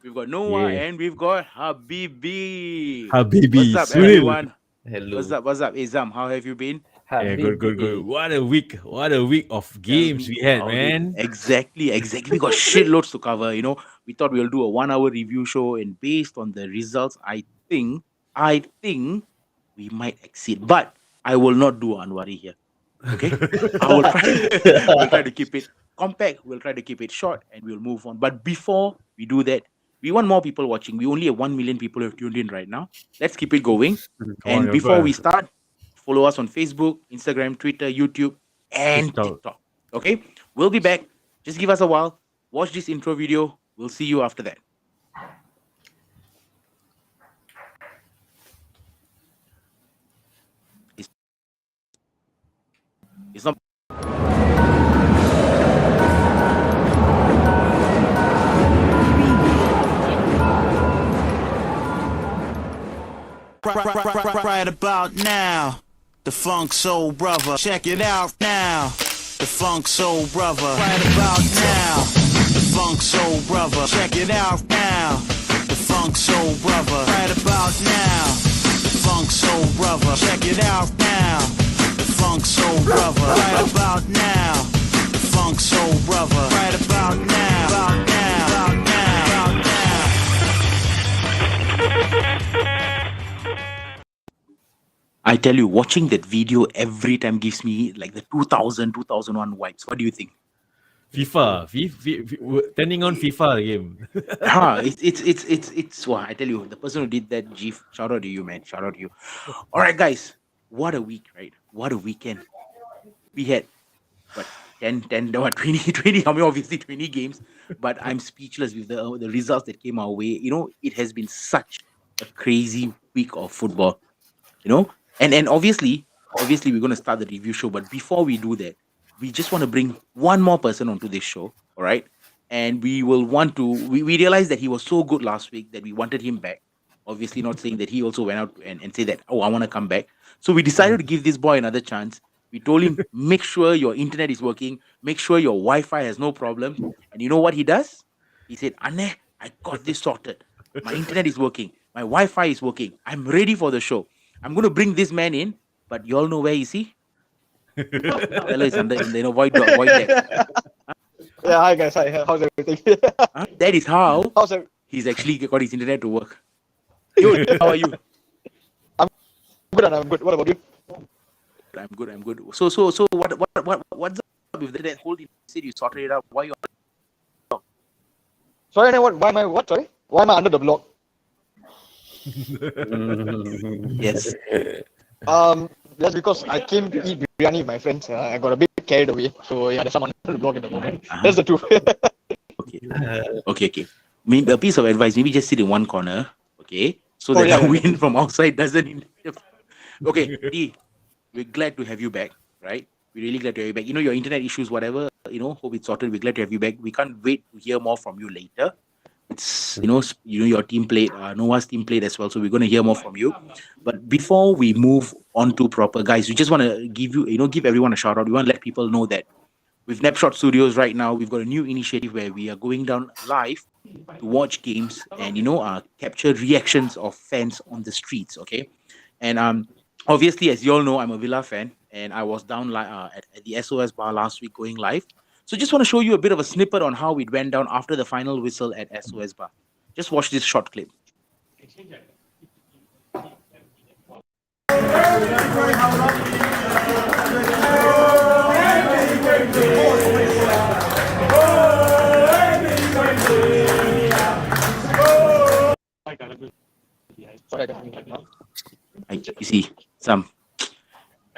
We've got Noah and we've got Habibi. Habibi, What's up, Sunil. everyone? Hello. What's up, Izam? How have you been? Yeah, good. What a week of Tell games me we had, about it. man. Exactly. We got shitloads to cover. We thought we'll do a 1 hour review show, and based on the results, I think we might exceed. But I will not do Anwari here. Okay, I will try. We'll try to keep it compact. We'll try to keep it short, and we'll move on. But before we do that, we want more people watching. We only have 1 million people who have tuned in right now. Let's keep it going. And before we start, follow us on Facebook, Instagram, Twitter, YouTube, and TikTok. Okay, we'll be back. Just give us a while. Watch this intro video. We'll see you after that. It's not. Right about now, the Funk Soul Brother. Check it out now, the Funk Soul Brother. Right about now, the Funk Soul Brother. Check it out now, the Funk Soul Brother. Right about now, the Funk Soul Brother. Check it out now, the Funk Soul Brother. Right about now, the Funk Soul Brother. Right about now, about now, about now, about now. I tell you, watching that video every time gives me like the 2000, 2001 vibes. What do you think? FIFA, turning on FIFA game. It's wow, I tell you, the person who did that, Jeef, shout out to you, man. Shout out to you. All right, guys, what a week, right? What a weekend. We had, what, 10, 20, I mean, obviously 20 games, but I'm speechless with the results that came our way. It has been such a crazy week of football, and obviously we're going to start the review show. But before we do that, we just want to bring one more person onto this show. All right. And we realized that he was so good last week that we wanted him back. Obviously not saying that he also went out and said that, oh, I want to come back. So we decided to give this boy another chance. We told him, make sure your internet is working. Make sure your Wi-Fi has no problem. And you know what he does? He said, Anne, I got this sorted. My internet is working. My Wi-Fi is working. I'm ready for the show. I'm going to bring this man in, but you all know where is he? Fella is under in the void deck. Yeah, hi guys. Hi, how's everything? That is how he's actually got his internet to work. Dude, how are you? I'm good. What about you? I'm good. So what's up with that whole thing? You said you sorted it out. Why you? Sorry, why am I what? Sorry, why am I under the block? Yes. That's because I came to eat biryani with my friends. I got a bit carried away, so yeah, there's someone under the block at the moment. That's the truth. Okay. Maybe a piece of advice: maybe just sit in one corner, okay, so that the wind from outside doesn't interfere. Okay, D, we're glad to have you back, right? We're really glad to have you back. Your internet issues, whatever, hope it's sorted. We're glad to have you back. We can't wait to hear more from you later. It's your team played, Noah's team played as well, so we're going to hear more from you. But before we move on to proper, guys, we just want to give everyone a shout out. We want to let people know that with Snapshot Studios right now, we've got a new initiative where we are going down live to watch games and capture reactions of fans on the streets. Okay, and obviously, as you all know, I'm a Villa fan, and I was down at the SOS bar last week going live. So just want to show you a bit of a snippet on how it went down after the final whistle at SOS bar. Just watch this short clip. You see,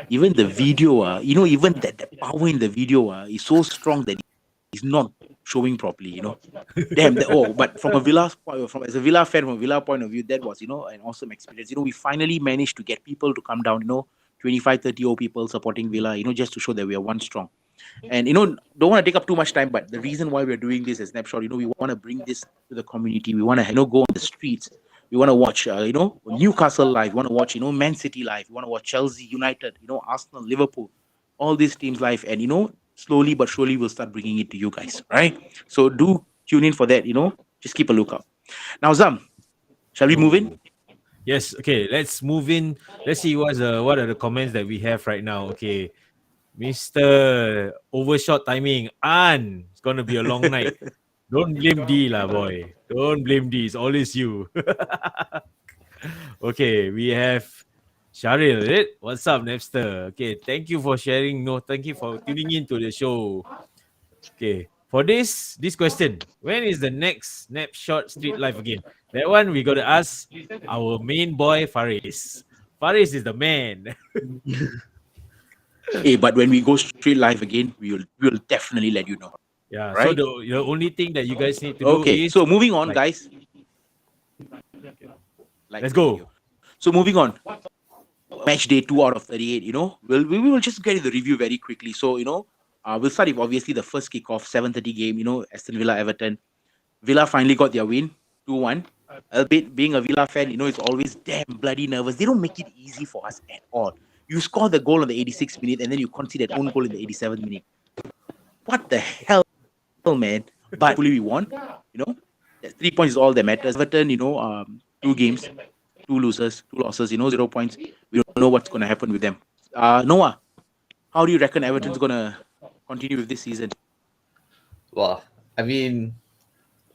even the video, even that power in the video is so strong that it's not showing properly, Damn, but from a Villa fan, from a Villa point of view, that was, an awesome experience. We finally managed to get people to come down, 25, 30 old people supporting Villa, just to show that we are one strong. And, don't want to take up too much time, but the reason why we're doing this as Snapshot, we want to bring this to the community. We want to, go on the streets. We want to watch, Newcastle live. We want to watch, Man City live. We want to watch Chelsea, United, Arsenal, Liverpool, all these teams live. And, slowly but surely we'll start bringing it to you guys, right? So do tune in for that, just keep a lookout. Now, Zam, shall we move in? Yes, okay, let's move in. Let's see what are the comments that we have right now. Okay. Mr. Overshot timing. It's gonna be a long night. Don't blame D lah, boy. Don't blame D. It's always you. Okay, we have Sharil. What's up, Napster? Okay, thank you for sharing. No, thank you for tuning in to the show. Okay, for this question, when is the next snapshot street life again? That one we gotta ask our main boy Faris. Faris is the man. Hey, but when we go straight live again, we will definitely let you know. Yeah. So Right? the only thing that you guys need to do Okay, is so moving on, like- guys. let's go. So moving on. Match day 2 out of 38. We will just get the review very quickly. So we'll start with obviously the first kickoff 7:30 game. Aston Villa Everton. Villa finally got their win 2-1. Albeit being a Villa fan, it's always damn bloody nervous. They don't make it easy for us at all. You score the goal on the 86th minute and then you concede an own goal in the 87th minute. What the hell, man? But hopefully we won. That 3 points is all that matters. Everton, 2 games, 2 losses, 2 losses, 0 points. We don't know what's going to happen with them. Noah, how do you reckon Everton's going to continue with this season? Well, I mean,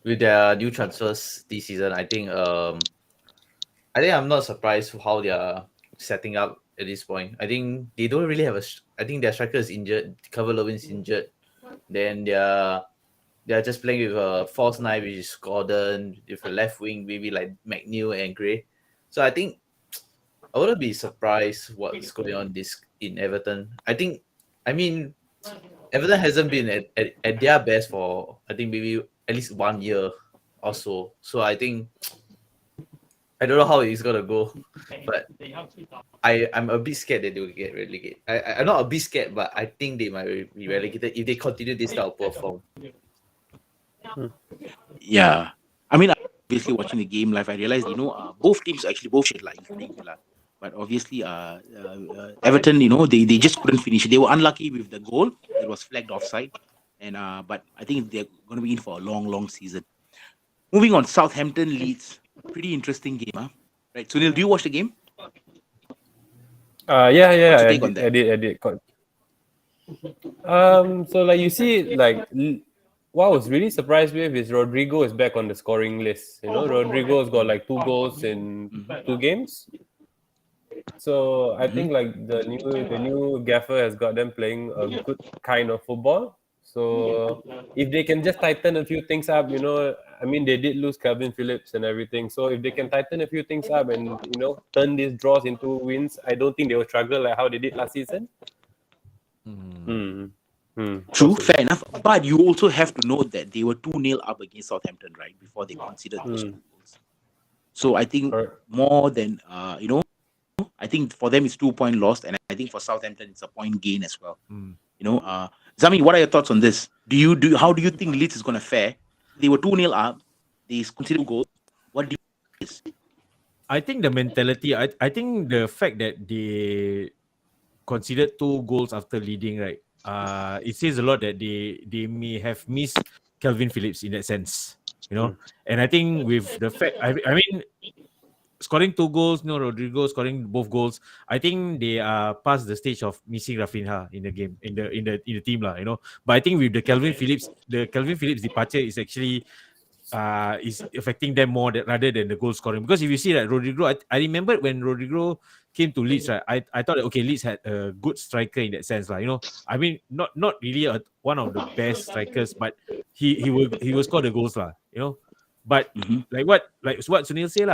with their new transfers this season, I think I'm not surprised how they are setting up at this point. I think they don't really have I think their striker is injured. Calvert-Lewin is injured. Then they're just playing with a false nine, which is Gordon, with a left wing, maybe like McNeil and Gray. So I think I wouldn't be surprised what's going on in Everton. I mean, Everton hasn't been at their best for I think maybe at least 1 year or so. So I think I don't know how it's gonna go, but I'm a bit scared that they will get relegated. I'm not a bit scared, but I think they might be relegated if they continue this type of poor form. Yeah. I mean, obviously watching the game live, I realized, both teams actually both shit like Villa. But obviously, Everton, they just couldn't finish. They were unlucky with the goal. It was flagged offside. And but I think they're going to be in for a long, long season. Moving on, Southampton Leeds. Pretty interesting game, huh? Right. Sunil, do you watch the game? Yeah, What's your I take on that? did. So like you see, like what I was really surprised with is Rodrigo is back on the scoring list. Rodrigo's got like 2 goals in 2 games. So I think like the new gaffer has got them playing a good kind of football. So if they can just tighten a few things up, I mean they did lose Calvin Phillips and everything. So if they can tighten a few things up and turn these draws into wins, I don't think they will struggle like how they did last season. True, fair enough. But you also have to know that they were 2-0 up against Southampton, right, before they considered those 2 goals. So I think more than I think for them it's 2-point lost, and I think for Southampton it's a point gain as well. Zami, what are your thoughts on this? How do you think Leeds is going to fare? They were 2-0 up. They considered goals. What do you think? I think the mentality. I think the fact that they considered 2 goals after leading, right? It says a lot that they may have missed Calvin Phillips in that sense, And I think with the fact, I mean, scoring 2 goals, Rodrigo scoring both goals. I think they are past the stage of missing Rafinha in the game, in the team, But I think with the Calvin Phillips departure is actually is affecting them more rather than the goal scoring. Because if you see that Rodrigo, I remember when Rodrigo came to Leeds, right? I thought that, okay, Leeds had a good striker in that sense, I mean, not really one of the best strikers, but he will score the goals, But like what Sunil said,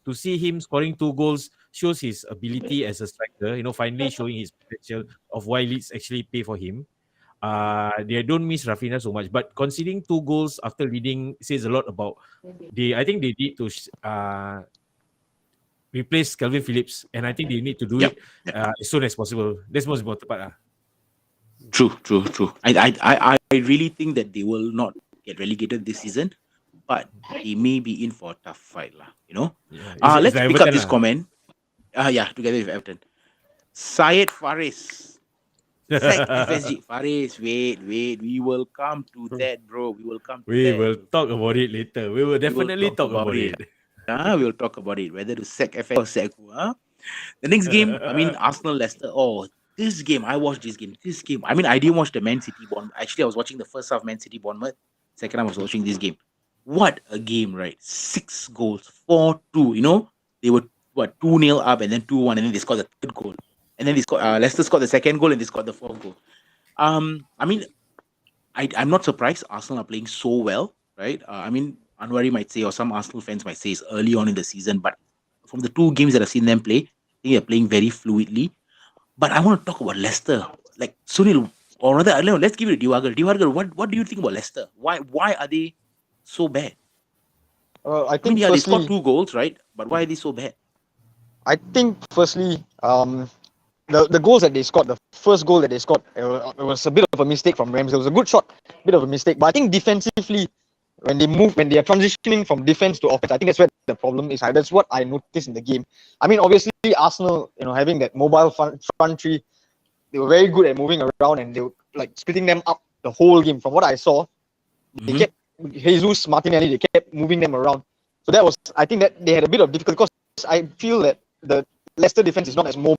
to see him scoring 2 goals shows his ability as a striker, finally showing his potential of why Leeds actually pay for him. They don't miss Rafinha so much, but conceding 2 goals after leading says a lot about I think they need to replace Calvin Phillips, and I think they need to do it as soon as possible. That's the most important part. True. I really think that they will not get relegated this season, but they may be in for a tough fight, Let's pick up this comment. Together with Everton. Syed Faris. Sack FSG. Faris, wait. We will come to that, bro. We will come to We that. will talk about it later. We will We will definitely talk about it. We'll talk about it. Whether to sack FSG or sack who, huh? The next game, I mean, Arsenal Leicester. Oh, this game, I watched this game. This game, I mean, I didn't watch the Man City Bournemouth. Actually, I was watching the first half Man City Bournemouth. Second, I was watching this game. What a game, right? 6 goals, 4-2. You know, they were what 2-0 up and then 2-1, and then they scored the third goal. And then they scored. Leicester scored the second goal and they scored the fourth goal. I mean, I'm not surprised Arsenal are playing so well, right? I mean, Anwari might say, or some Arsenal fans might say, it's early on in the season, but from the 2 games that I've seen them play, I think they're playing very fluidly. But I want to talk about Leicester. Like Sunil, or rather, I don't know, let's give it to Diwagar. Diwagar, what do you think about Leicester? Why are they so bad? I I mean, think yeah, they scored firstly, 2 goals, right? But why are they so bad? I think firstly, the goals that they scored, the first goal that they scored, it was a bit of a mistake from Rams. It was a good shot, bit of a mistake. But I think defensively, when they are transitioning from defense to offense, I think that's where the problem is. That's what I noticed in the game. I mean, obviously Arsenal, having that mobile front three, they were very good at moving around and they were like splitting them up the whole game. From what I saw, they Mhm. kept Jesus, Martinelli, they kept moving them around. So that was, I think that they had a bit of difficulty because I feel that the Leicester defense is not as mobile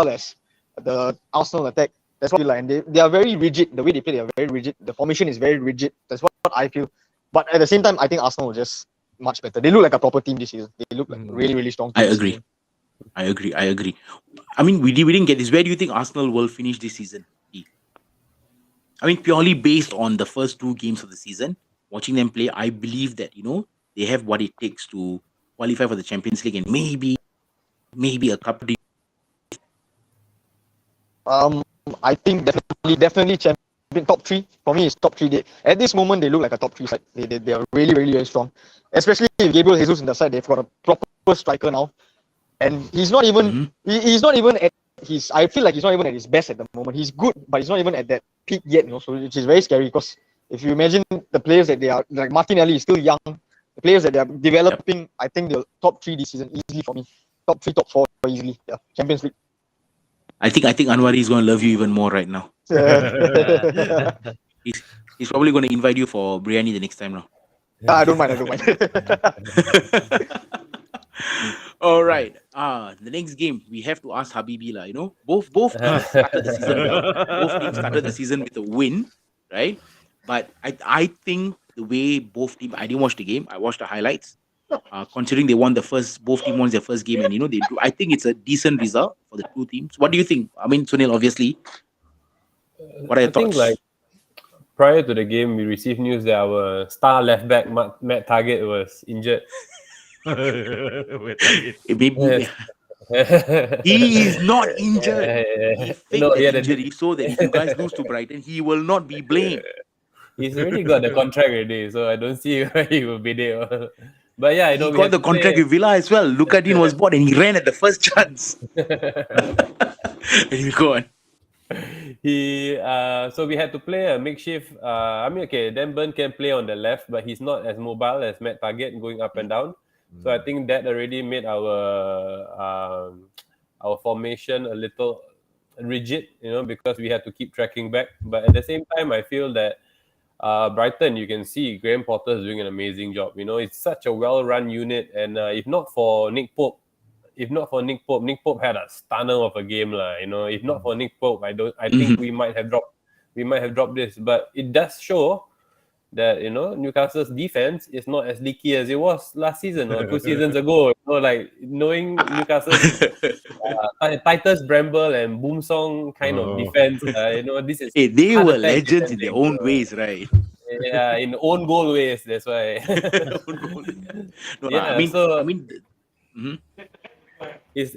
as the Arsenal attack. That's what I feel like. And they are very rigid. The way they play, they are very rigid. The formation is very rigid. That's what I feel. But at the same time, I think Arsenal was just much better. They look like a proper team this season. They look like really, really strong team I this agree. season. I agree. I mean, we didn't get this. Where do you think Arsenal will finish this season? I mean, purely based on the first 2 games of the season, watching them play, I believe that they have what it takes to qualify for the Champions League and maybe a cup. I think definitely champion top 3. For me, it's top 3. At this moment, they look like a top 3 side. They are really, really, very strong. Especially if Gabriel Jesus in the side, they've got a proper striker now. And he's not even he's not even at his, I feel like he's not even at his best at the moment. He's good, but he's not even at that peak yet, so which is very scary because if you imagine the players that they are, like Martinelli is still young, the players that they are developing, I think they're top 3 this season easily for me. Top 3, top 4 easily. Yeah. Champions League. I think Anwari is going to love you even more right now. He's probably going to invite you for biryani the next time now. I don't mind. All right. The next game we have to ask Habibi lah. Both teams started the season well. Both teams started the season with a win, right? But I think the way both teams, I didn't watch the game. I watched the highlights. Considering they won both teams won their first game, and they do. I think it's a decent result for the 2 teams. What do you think? I mean, Sunil, obviously. What are your I think thoughts? prior to the game, we received news that our star left back Matt Target was injured. Maybe he is not injured. He faked the injury so that if you guys lose to Brighton, he will not be blamed. He's already got the contract already, so I don't see why he will be there. But yeah, He got the contract with Villa as well. Lucadin was bought and he ran at the first chance. Anyway, go on. So we had to play a makeshift. Dan Burn can play on the left, but he's not as mobile as Matt Target going up and down. So I think that already made our formation a little rigid, because we had to keep tracking back. But at the same time, I feel that Brighton, you can see Graham Potter is doing an amazing job. It's such a well-run unit, and if not for Nick Pope, Nick Pope had a stunner of a game, If not for Nick Pope, I think we might have dropped this. But it does show that Newcastle's defense is not as leaky as it was last season or 2 seasons ago. Knowing Newcastle's Titus Bramble and Boomsong kind of defense, this is. Hey, they were legends in their own ways, right? Yeah, in own goal ways. That's why. It's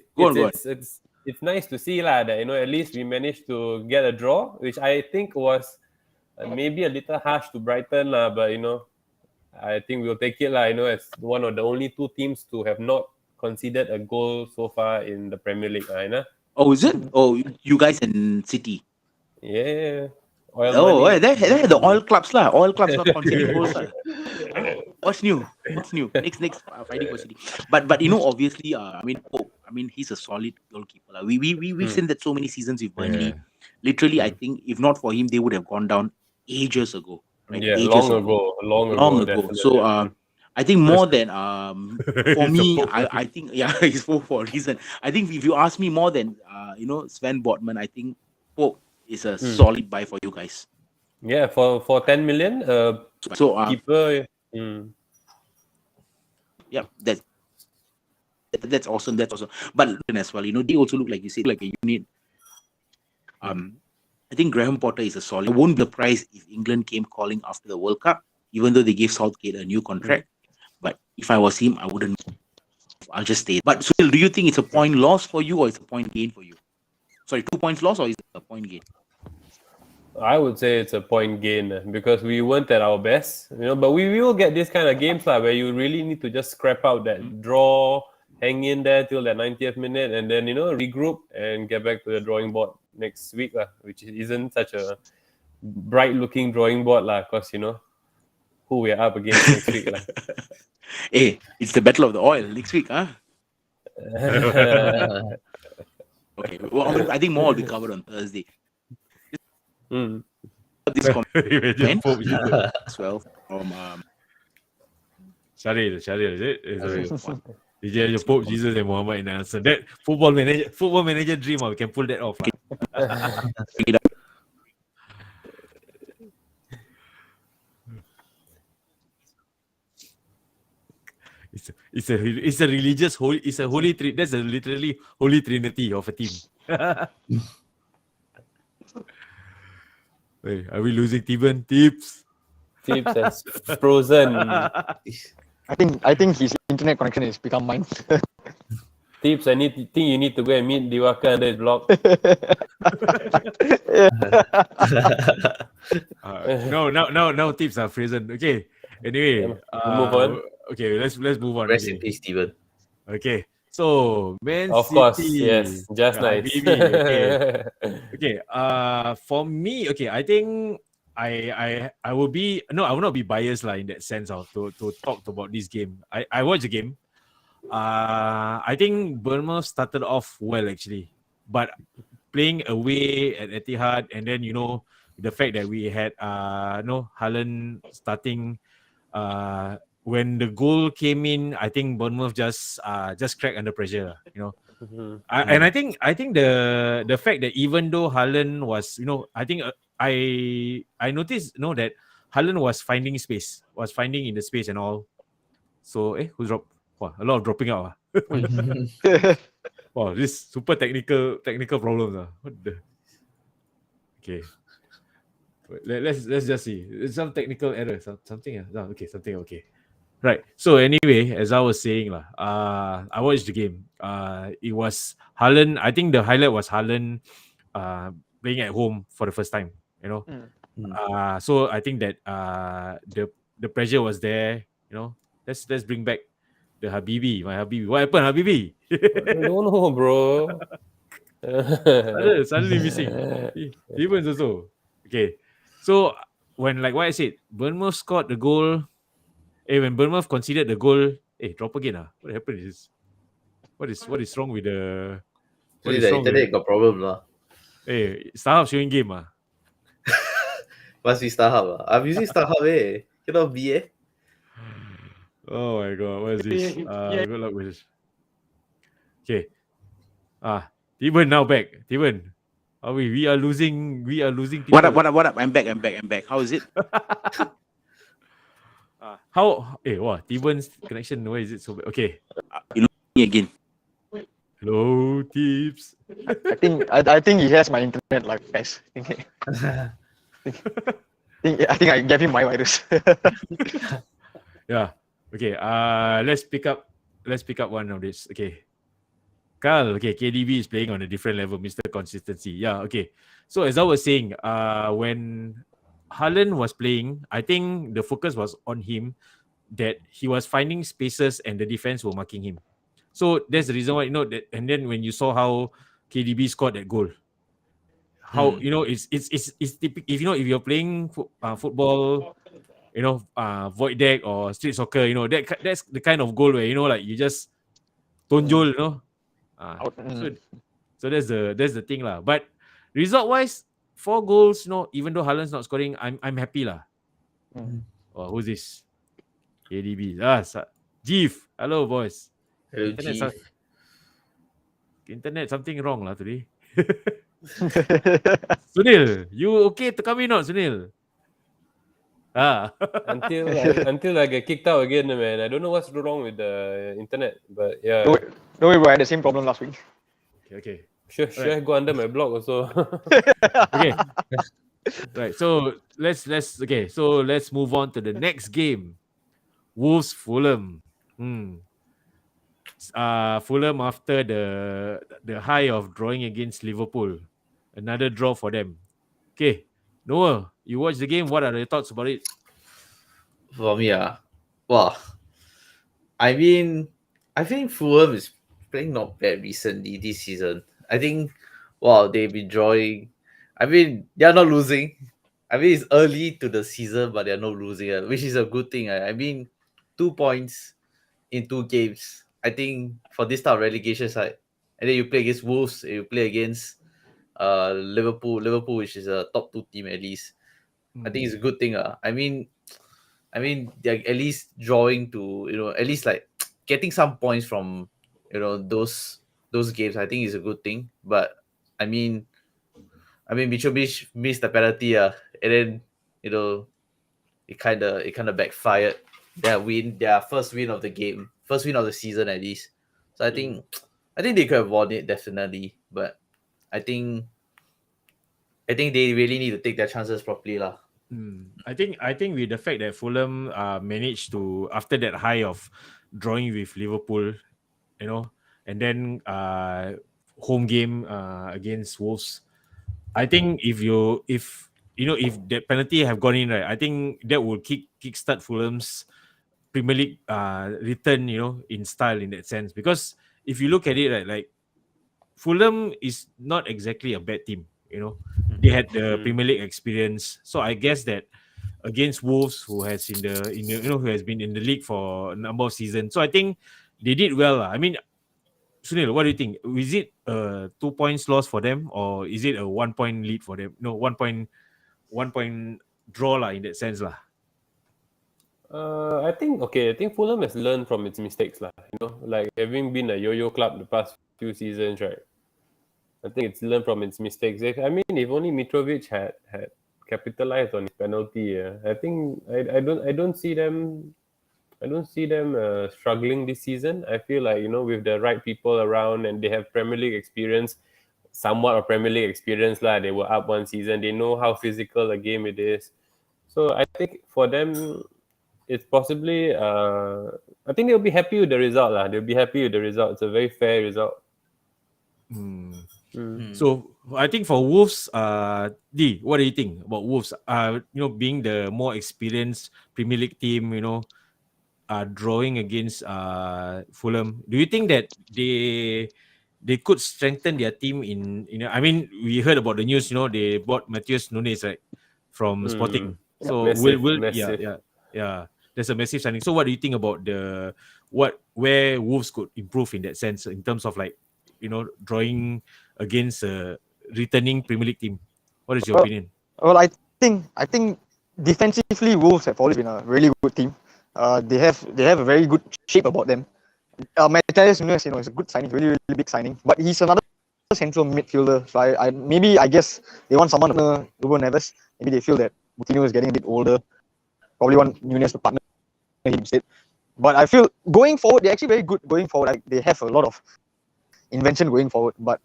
nice to see that at least we managed to get a draw, which I think was maybe a little harsh to Brighton, but I think we'll take it as one of the only 2 teams to have not conceded a goal so far in the Premier League. Oh, is it? Oh, you guys in City? Yeah. They're the oil clubs lah. Oil clubs not conceding goals lah. What's new? Next fighting for City. But obviously, I mean, he's a solid goalkeeper. Like, we've seen that so many seasons with Burnley. Yeah. Literally, I think if not for him, they would have gone down ages ago. Right? Yeah, Ages long long ago, ago. definitely. So I think more than for He's a me, Pope. I think he's for a reason. I think if you ask me more than Sven Botman, I think Pope is a solid buy for you guys. Yeah, for 10 million, So keeper. yeah, that's awesome. That's awesome. But as well, they also look like you said, like a unit. I think Graham Potter is a solid. I won't be surprised if England came calling after the World Cup, even though they gave Southgate a new contract. But if I was him, I wouldn't. I'll just stay. But still, do you think it's a point loss for you or it's a point gain for you? Sorry, 2 points loss or is it a point gain? I would say it's a point gain because we weren't at our best, but we will get this kind of games where you really need to just scrap out that draw, hang in there till the 90th minute, and then regroup and get back to the drawing board next week, which isn't such a bright looking drawing board, because who we are up against next week. Hey, it's the battle of the oil next week, huh? Okay, well, I think more will be covered on Thursday. This comment as well from Syaril, is it? DJ Pope, Jesus, and Muhammad in the answer. That football manager dream, we can pull that off. It's a religious holy. It's a holy three. That's a literally holy trinity of a team. Wait, are we losing Tiban? Tips has frozen. I think his internet connection has become mine. Tips, think you need to go and meet Diwakar under his block. Now tips are frozen. Okay. Anyway, move on. Okay, let's move on. Rest in peace, Steven. Okay. So Man Of City. course, yes, just nice. Okay. For me, okay, I think I will be I will not be biased in that sense of to talk about this game. I watched the game. I think Bournemouth started off well actually, but playing away at Etihad, and then the fact that we had Haaland starting. When the goal came in, I think Bournemouth just cracked under pressure. And I think the fact that even though Haaland was, I think I noticed that Haaland was finding in the space and all. So who's dropped? Wow, a lot of dropping out. Wow, this super technical problems. What the? Okay. Let's just see. It's some technical error. Something. Something okay. Right. So anyway, as I was saying, I watched the game. It was Haaland. I think the highlight was Haaland playing at home for the first time. So I think that the pressure was there. Let's bring back the Habibi, my Habibi. What happened, Habibi? I don't know, bro. Suddenly missing. Evans also. Okay. So when, like what I said, Bournemouth scored the goal. When Bournemouth conceded the goal, drop again. What happened? What is wrong with the? What is the wrong internet got problem lah. Starhub showing game Must be Starhub. I'm using Starhub. Cannot be. Oh my god, what is this? Good luck with this. Okay. Tiban now back. Tiban. We are losing people. What up? I'm back. How is it? How? Tiban's connection, why is it so bad? Okay. You look me again. Hello, Tips. I think he has my internet like guys. I think I gave him my virus. Yeah. Okay. Let's pick up one of this. Okay. Carl, okay, KDB is playing on a different level, Mr. Consistency. Yeah, okay. So as I was saying, when Haaland was playing, I think the focus was on him, that he was finding spaces and the defense were marking him. So that's the reason why, that, and then when you saw how KDB scored that goal, how, it's typical, if you're playing football, void deck or street soccer, that's the kind of goal where, like you just tonjol, So that's the thing lah. But result wise, 4 goals. Even though Haaland's not scoring, I'm happy lah. Oh, who's this? KDB. Jeef. Hello, boys. Hello, Internet, Chief. internet something wrong lah today. Sunil, you okay to come in not, Sunil? Until I get kicked out again, man. I don't know what's wrong with the internet, but yeah. Don't worry, bro. I had the same problem last week. Okay. Should I go under my block also? Okay. Right. So let's move on to the next game. Wolves Fulham. Fulham after the high of drawing against Liverpool. Another draw for them. Okay. Noah, you watch the game. What are your thoughts about it? For me, well, I mean, I think Fulham is playing not bad recently this season. I think, they've been drawing. I mean, they are not losing. I mean, it's early to the season, but they are not losing, which is a good thing. I mean, 2 points in 2 games. I think for this type of relegation side, and then you play against Wolves, you play against Liverpool, which is a top 2 team at least. I think it's a good thing. I mean, they're at least drawing to at least like getting some points from those games. I think is a good thing. But I mean, Mitrovic missed the penalty, and then it kind of backfired. Their first win of the game, first win of the season at least. So I think they could have won it definitely, but I think they really need to take their chances properly, lah. I think with the fact that Fulham managed to, after that high of drawing with Liverpool, and then home game against Wolves, I think if that penalty have gone in, right, I think that will kickstart Fulham's Premier League return, in style in that sense. Because if you look at it, right, like Fulham is not exactly a bad team. They had the Premier League experience, so I guess that against Wolves, who has who has been in the league for a number of seasons, so I think they did well. I mean, Sunil, what do you think? Is it a 2 points loss for them, or is it a 1 point lead for them? No, 1 point draw lah in that sense lah. I think Fulham has learned from its mistakes lah. Like having been a yo-yo club the past few seasons, right? I think it's learned from its mistakes. If only Mitrovic had capitalized on his penalty, I think I don't see them struggling this season. I feel like with the right people around and they have Premier League experience, somewhat of Premier League experience lah. They were up one season. They know how physical a game it is. So I think for them, it's possibly. I think they'll be happy with the result lah. They'll be happy with the result. It's a very fair result. So I think for Wolves, D, what do you think about Wolves? Being the more experienced Premier League team, drawing against Fulham. Do you think that they could strengthen their team in? I mean, we heard about the news. They bought Matheus Nunes, right, from Sporting. So massive. Yeah, there's a massive signing. So what do you think about where Wolves could improve in that sense in terms of like drawing against a returning Premier League team? What is your opinion? Well, I think defensively Wolves have always been a really good team. They have a very good shape about them. Matheus Nunes, is a good signing, really, really big signing. But he's another central midfielder. So I guess they want someone to Ruben Neves. Maybe they feel that Coutinho is getting a bit older. Probably want Nunes to partner him instead. But I feel going forward, they're actually very good going forward. Like, they have a lot of invention going forward. But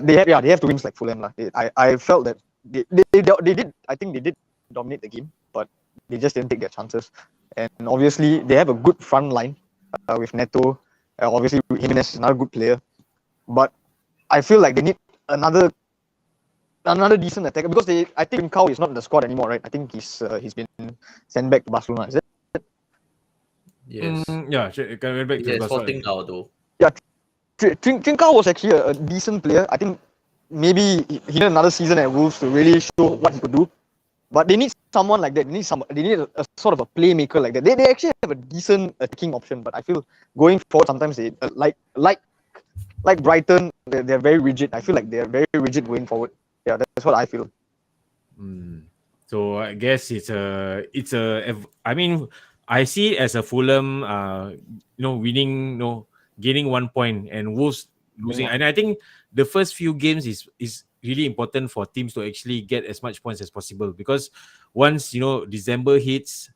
they have to win like Fulham. I felt that they did. I think they did dominate the game, but they just didn't take their chances. And obviously, they have a good front line with Neto. Obviously, Jimenez is another good player. But I feel like they need another decent attacker because I think Trincao is not in the squad anymore, right? I think he's been sent back to Barcelona. Is it? Yes. Went back to Yeah, Barcelona. Sporting now though. Yeah, Trincao was actually a decent player. I think maybe he needed another season at Wolves to really show what he could do. But they need someone like that. They need a sort of a playmaker like that. They actually have a decent attacking option, but I feel going forward sometimes they like like Brighton, they're very rigid. I feel like they're very rigid going forward. Yeah, that's what I feel. So I guess I mean, I see it as a Fulham, winning, gaining 1 point, and Wolves losing. And I think the first few games is really important for teams to actually get as much points as possible, because once December hits,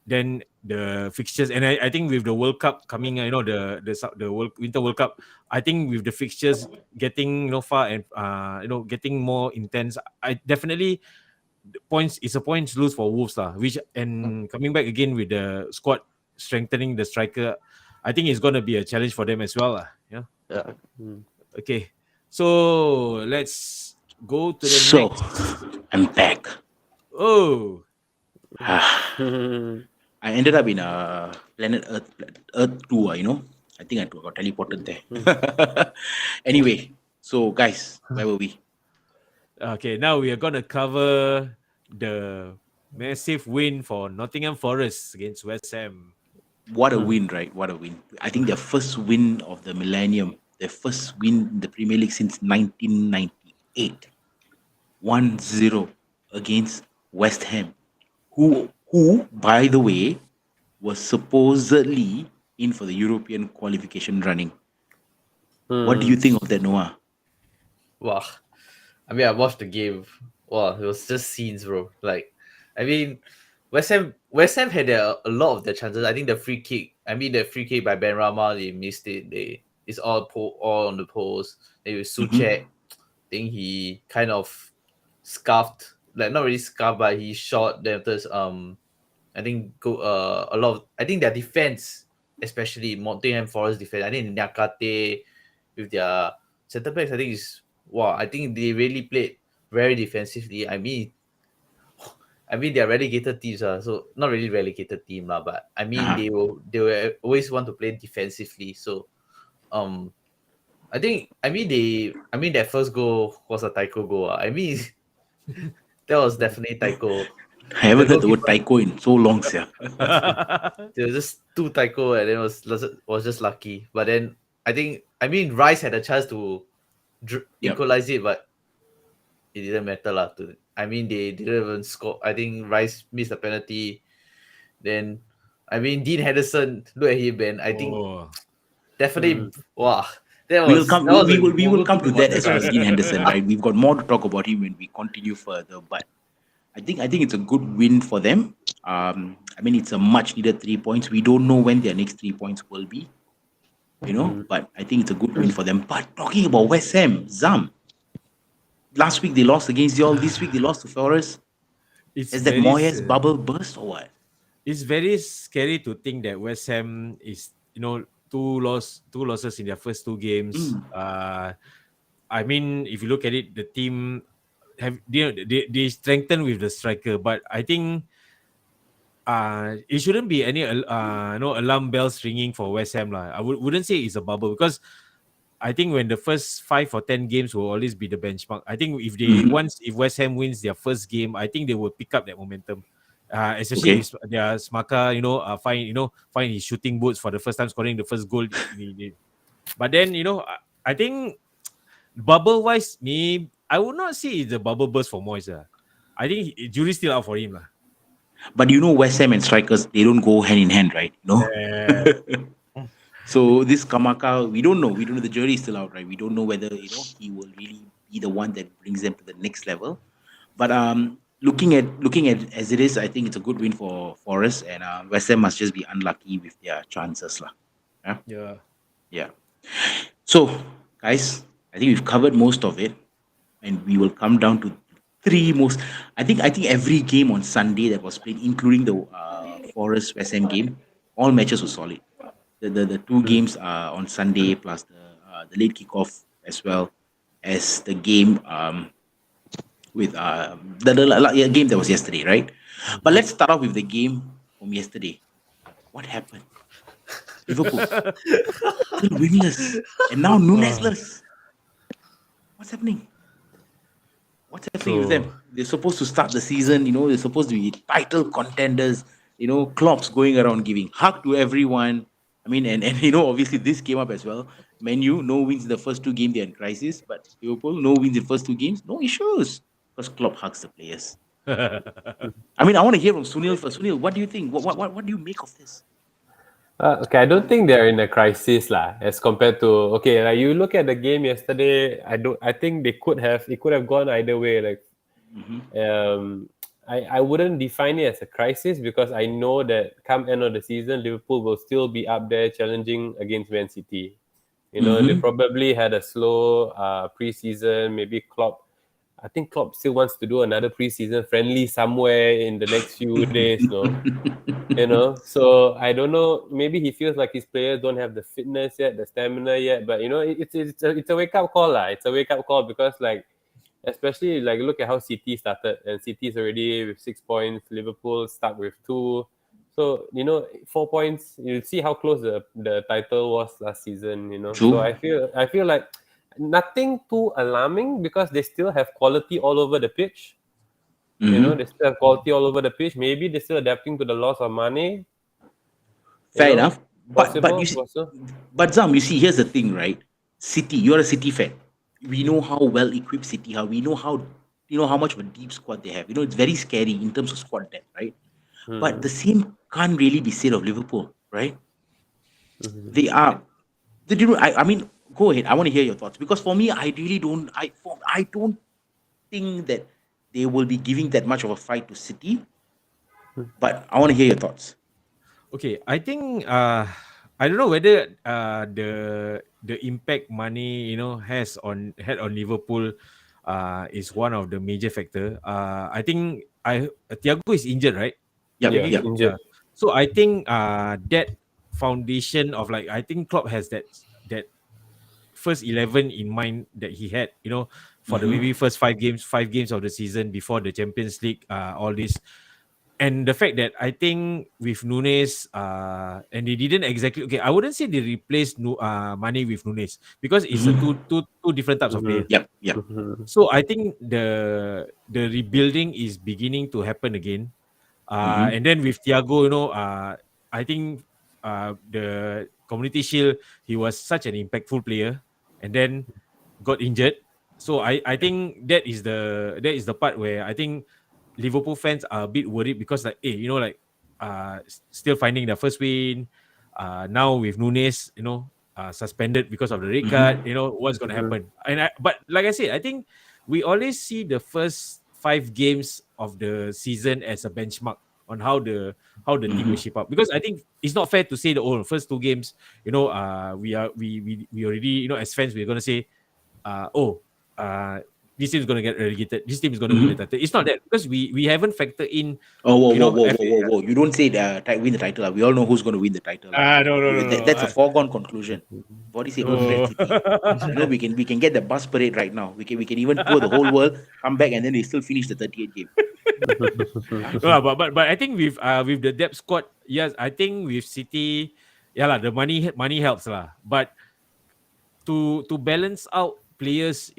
then the fixtures, and I think with the World Cup coming, the Winter World Cup, I think with the fixtures getting far and getting more intense, I definitely it's a points lose for Wolves lah. And coming back again with the squad strengthening the striker, I think it's gonna be a challenge for them as well lah. Yeah. Yeah. Okay, so let's go to the So, next. I'm back. Oh, I ended up in a planet Earth 2, I think I got teleported there. Anyway, so guys, where were we? okay. Now we are gonna cover the massive win for Nottingham Forest against West Ham. What a win, right? What a win. I think their first win of the millennium, their first win in the Premier League since 1998. 1-0 against West Ham, who, by the way, was supposedly in for the European qualification running. What do you think of that, Noah? Wow. I mean, I watched the game. Wow, it was just scenes, bro. Like, I mean, West Ham had a lot of their chances. I think the free kick by Ben Rama, they missed it. It's all on the post. They with Suchek. I think he kind of scuffed, like not really scuffed, but he shot. Then after I think I think their defense, especially Nottingham Forest defense, I think Nyakate with their centre backs, I think they really played very defensively. I mean they're relegated teams, so not really relegated team, but I mean they will always want to play defensively. So their first goal was a Taiko goal. I mean that was definitely Taiko. I haven't heard the word taiko in so long, sir. There was just two Taiko, and it was just lucky. But then Rice had a chance to equalize it, but it didn't matter lah. They didn't even score. I think Rice missed a penalty. Then Dean Henderson, look at him, man. I think definitely wow. We will come to that as well as Dean Henderson, right? We've got more to talk about him when we continue further, but I think it's a good win for them. It's a much needed 3 points. We don't know when their next 3 points will be, but I think it's a good win for them. But talking about West Ham, Zam, last week they lost against y'all. This week they lost to Forest. Is that Moyes bubble burst or what? It's very scary to think that West Ham is, two losses in their first two games. If you look at it, the team they strengthened with the striker, but I think it shouldn't be any alarm bells ringing for West Ham lah. I wouldn't say it's a bubble, because I think when the first 5 or 10 games will always be the benchmark. I think if West Ham wins their first game, I think they will pick up that momentum. Especially if their Smaka, find his shooting boots for the first time, scoring the first goal. But then, I think bubble wise, I would not say it's a bubble burst for Moyes. I think jury's still out for him. But West Ham and strikers, they don't go hand in hand, right? So this Kamaka, we don't know. The jury is still out, right? We don't know whether he will really be the one that brings them to the next level. But looking at as it is, I think it's a good win for Forest, and West Ham must just be unlucky with their chances, lah. Yeah. So, guys, I think we've covered most of it, and we will come down to three most. I think every game on Sunday that was played, including the Forest West Ham game, all matches were solid. The two games on Sunday, plus the late kickoff, as well as the game with the game that was yesterday, right? But let's start off with the game from yesterday. What happened? Liverpool still winless, and now Nunes-less. What's happening? What's happening with them? They're supposed to start the season, they're supposed to be title contenders. Klopp's going around giving hug to everyone. I mean, and obviously this came up as well. Man U, no wins in the first two games, they're in crisis. But Liverpool, no wins in the first two games, no issues. Because Klopp hugs the players. I mean, I want to hear from Sunil first. Sunil, what do you think? What do you make of this? Okay, I don't think they're in a crisis lah, as compared to like you look at the game yesterday. I think it could have gone either way. Like, I wouldn't define it as a crisis because I know that come end of the season, Liverpool will still be up there challenging against Man City. They probably had a slow preseason. Maybe I think Klopp still wants to do another preseason friendly somewhere in the next few days, So I don't know. Maybe he feels like his players don't have the fitness yet, the stamina yet. But it's a wake up call, lah. It's a wake up call because especially look at how City started, and City's already with 6 points. Liverpool stuck with 2. So 4 points. You see how close the title was last season. True. So I feel like nothing too alarming because they still have quality all over the pitch. They still have quality all over the pitch. Maybe they're still adapting to the loss of money. Fair enough. But Possible, you see, possible. but Zam, you see, here's the thing, right? City, you're a City fan. We know how well equipped City are. We know how much of a deep squad they have. It's very scary in terms of squad depth, right? But the same can't really be said of Liverpool, right? They are. I mean, go ahead. I want to hear your thoughts because for me, I really don't. I don't think that they will be giving that much of a fight to City. But I want to hear your thoughts. Okay, I think I don't know whether the impact money had on Liverpool is one of the major factor. I think Thiago is injured, right? Yeah. Injured. So I think that foundation of I think Klopp has that first 11 in mind that he had, for the maybe first 5 games of the season before the Champions League, all this. And the fact that I think with Nunes, and they didn't exactly I wouldn't say they replaced Mane with Nunes because it's a two different types of players. Yep. So I think the rebuilding is beginning to happen again. And then with Thiago, I think the Community Shield, he was such an impactful player, and then got injured. So I think that is the part where I think Liverpool fans are a bit worried because still finding their first win. Now with Nunes, suspended because of the red card. What's going to happen? But like I said, I think we always see the first 5 games of the season as a benchmark on how the team will shape up, because I think it's not fair to say the first 2 games, we already, as fans, we're going to say, this team is going to get relegated. This team is going to win the title. It's not that, because we haven't factored in. Whoa. You don't say win the title. We all know who's going to win the title. No. That's a foregone conclusion. What do you say? We can get the bus parade right now. We can even tour the whole world, come back, and then they still finish the 38th game. But I think with the depth squad, yes, I think with City, the money helps lah. But to balance out players,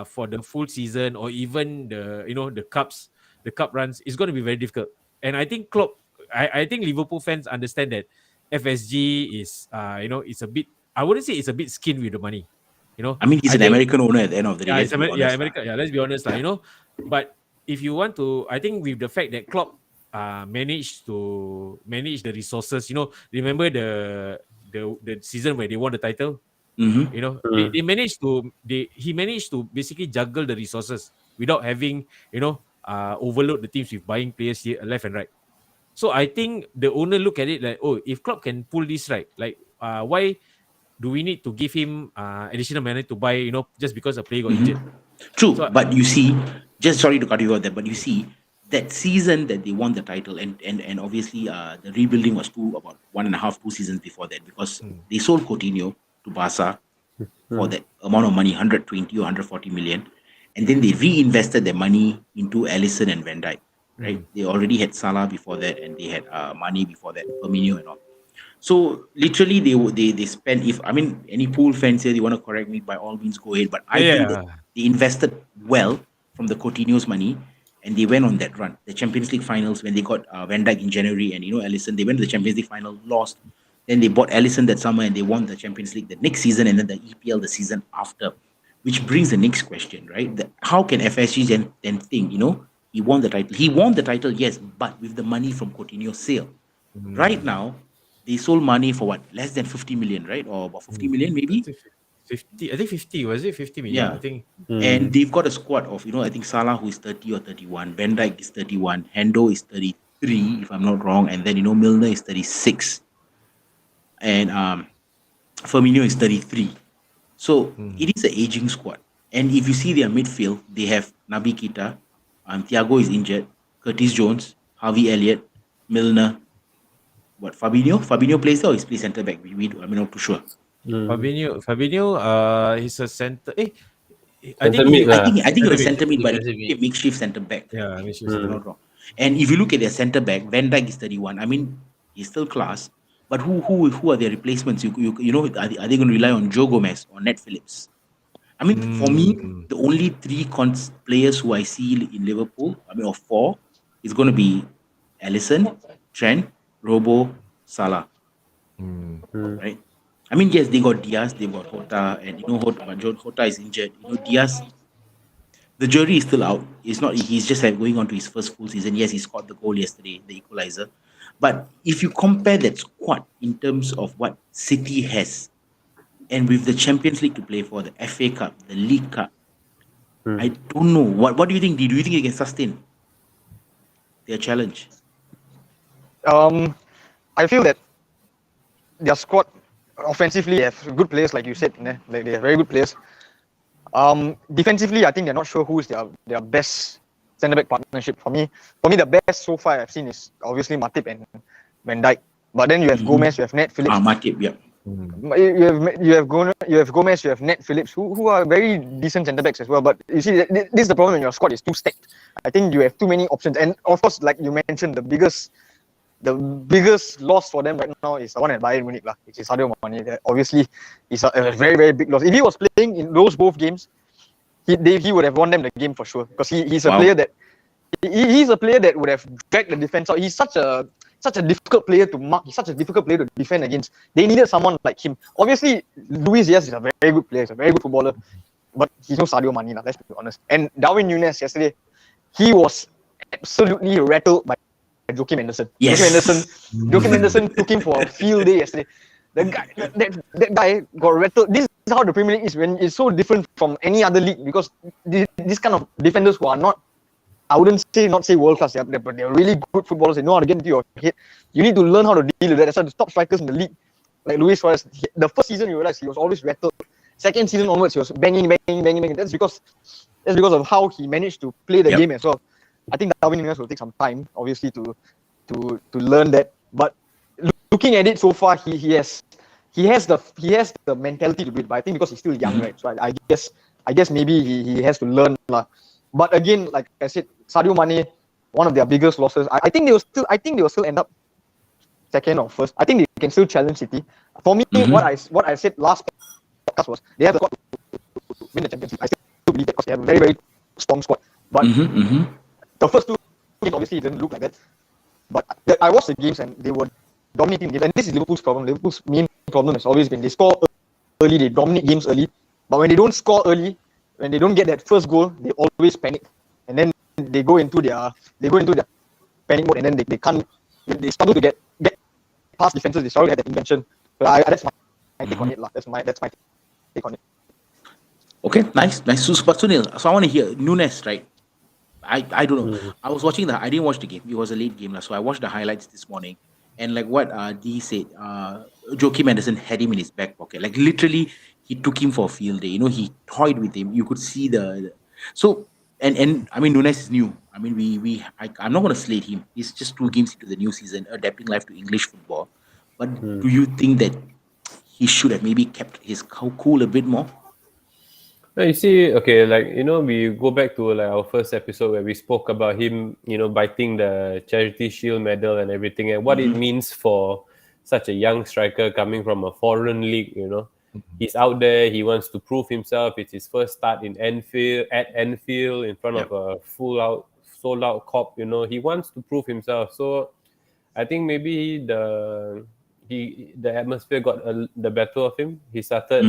for the full season or even the cup runs, it's going to be very difficult. And I think Klopp, I think Liverpool fans understand that FSG is it's a bit, I wouldn't say it's a bit skin with the money. I mean, he's an American owner at the end of the day. America. Yeah, let's be honest, But if you want to, I think with the fact that Klopp managed to manage the resources, remember the season where they won the title. He managed to basically juggle the resources without having overload the teams with buying players here left and right. So I think the owner look at it like, if Klopp can pull this right, why do we need to give him additional money to buy, just because a player got injured? True, so, but you see, just sorry to cut you out there, but you see that season that they won the title, and obviously the rebuilding was about 1.5, 2 seasons before that, because they sold Coutinho to Barca for that amount of money, 120 or 140 million, and then they reinvested their money into Alisson and Van Dijk. Right? They already had Salah before that, and they had money before that, Firmino and all. So literally, they spent. If I mean any pool fans here, they want to correct me, by all means go ahead. But I think that they invested well from the Coutinho's money, and they went on that run. The Champions League finals, when they got Van Dijk in January and Alisson, they went to the Champions League final, lost. Then they bought Alisson that summer and they won the Champions League the next season and then the EPL the season after. Which brings the next question, right? How can FSG then think, he won the title? He won the title, yes, but with the money from Coutinho's sale. Right now, they sold money for what? Less than 50 million, right? Or about 50 million maybe? 50, I think 50, was it 50 million? Yeah. I think. And they've got a squad of, I think Salah, who is 30 or 31, Van Dijk is 31, Hendo is 33, if I'm not wrong, and then, Milner is 36, and Firmino is 33. So it is an aging squad. And if you see their midfield, they have Naby Keita, Thiago is injured, Curtis Jones, Harvey Elliott, Milner. What, Fabinho? Fabinho plays there or he plays centre back? I'm not too sure. Fabinho, he's a center. Centre mid lah. I think it was Centre centre mid, but Centre it's a makeshift centre back. Yeah, if I'm not wrong. And if you look at their centre back, Van Dijk is 31. I mean, he's still class. But who are their replacements? Are they going to rely on Joe Gomez or Ned Phillips? I mean, for me, the only three players who I see in Liverpool, or four, is going to be Alisson, Trent, Robo, Salah. Right? I mean, yes, they got Diaz, they got Jota, and Jota is injured. Diaz, the jury is still out. He's just going on to his first full season. Yes, he scored the goal yesterday, the equalizer. But if you compare that squad in terms of what City has, and with the Champions League to play for, the FA Cup, the League Cup, I don't know. What do you think? Do you think they can sustain their challenge? I feel that their squad offensively have good players, like you said. Like they have very good players. Defensively, I think they're not sure who is their best centre-back partnership. For me, the best so far I've seen is obviously Matip and Van Dijk. But then you have Gomez, you have Ned Phillips. Matip, yeah. You have Gomez, you have Ned Phillips, who are very decent centre backs as well. But you see, this is the problem when your squad is too stacked. I think you have too many options, and of course, like you mentioned, the biggest loss for them right now is the one at Bayern Munich, which is Sadio Mane. That obviously is a very, very big loss. If he was playing in those both games, he would have won them the game for sure, because he's a player that he's a player that would have dragged the defense out. He's such a difficult player to mark. He's such a difficult player to defend against. They needed someone like him. Obviously, Luis Diaz is a very good player. He's a very good footballer, but he's no Sadio Mane, let's be honest. And Darwin Núñez yesterday, he was absolutely rattled by Joachim Anderson. Yes. Joachim Anderson took him for a field day yesterday. That guy got rattled. This is how the Premier League is, when it's so different from any other league, because this kind of defenders who are not, I wouldn't say world class, but they're really good footballers. They know how to get into your head. You need to learn how to deal with that. That's why the top strikers in the league, like Luis Suarez, the first season you realize he was always rattled. Second season onwards, he was banging. That's because of how he managed to play the game as well. I think Darwin Núñez will take some time, obviously, to learn that. But looking at it so far, he has the mentality to do it. But I think because he's still young, right? So I guess maybe he has to learn lah. But again, like I said, Sadio Mane, one of their biggest losses. I think they will still end up second or first. I think they can still challenge City. For me, what I said last podcast was they have the squad to win the Champions League. I still believe that because they have a very, very strong squad. But the first two games obviously it didn't look like that. But I watched the games and they were dominating games. And this is Liverpool's problem. Liverpool's main problem has always been they score early, they dominate games early. But when they don't score early, when they don't get that first goal, they always panic. And then they go into their panic mode, and then they struggle to get past defenses. They struggle to get that invention. But that's my take on it. That's my take on it. Okay, nice. So Sunil, so I want to hear Núñez, right? I don't know. I was watching I didn't watch the game. It was a late game, so I watched the highlights this morning. And like what Dee said, Joachim Anderson had him in his back pocket. Like literally, he took him for a field day. He toyed with him. You could see so. And I mean, Núñez is new. I mean, I'm not going to slate him. He's just 2 games into the new season, adapting life to English football. But do you think that he should have maybe kept his cool a bit more? You see, okay, we go back to our first episode where we spoke about him, biting the Charity Shield medal and everything, and what it means for such a young striker coming from a foreign league. He's out there. He wants to prove himself. It's his first start in Anfield, in front of a sold out cop. He wants to prove himself. So I think maybe the atmosphere got the better of him. He started.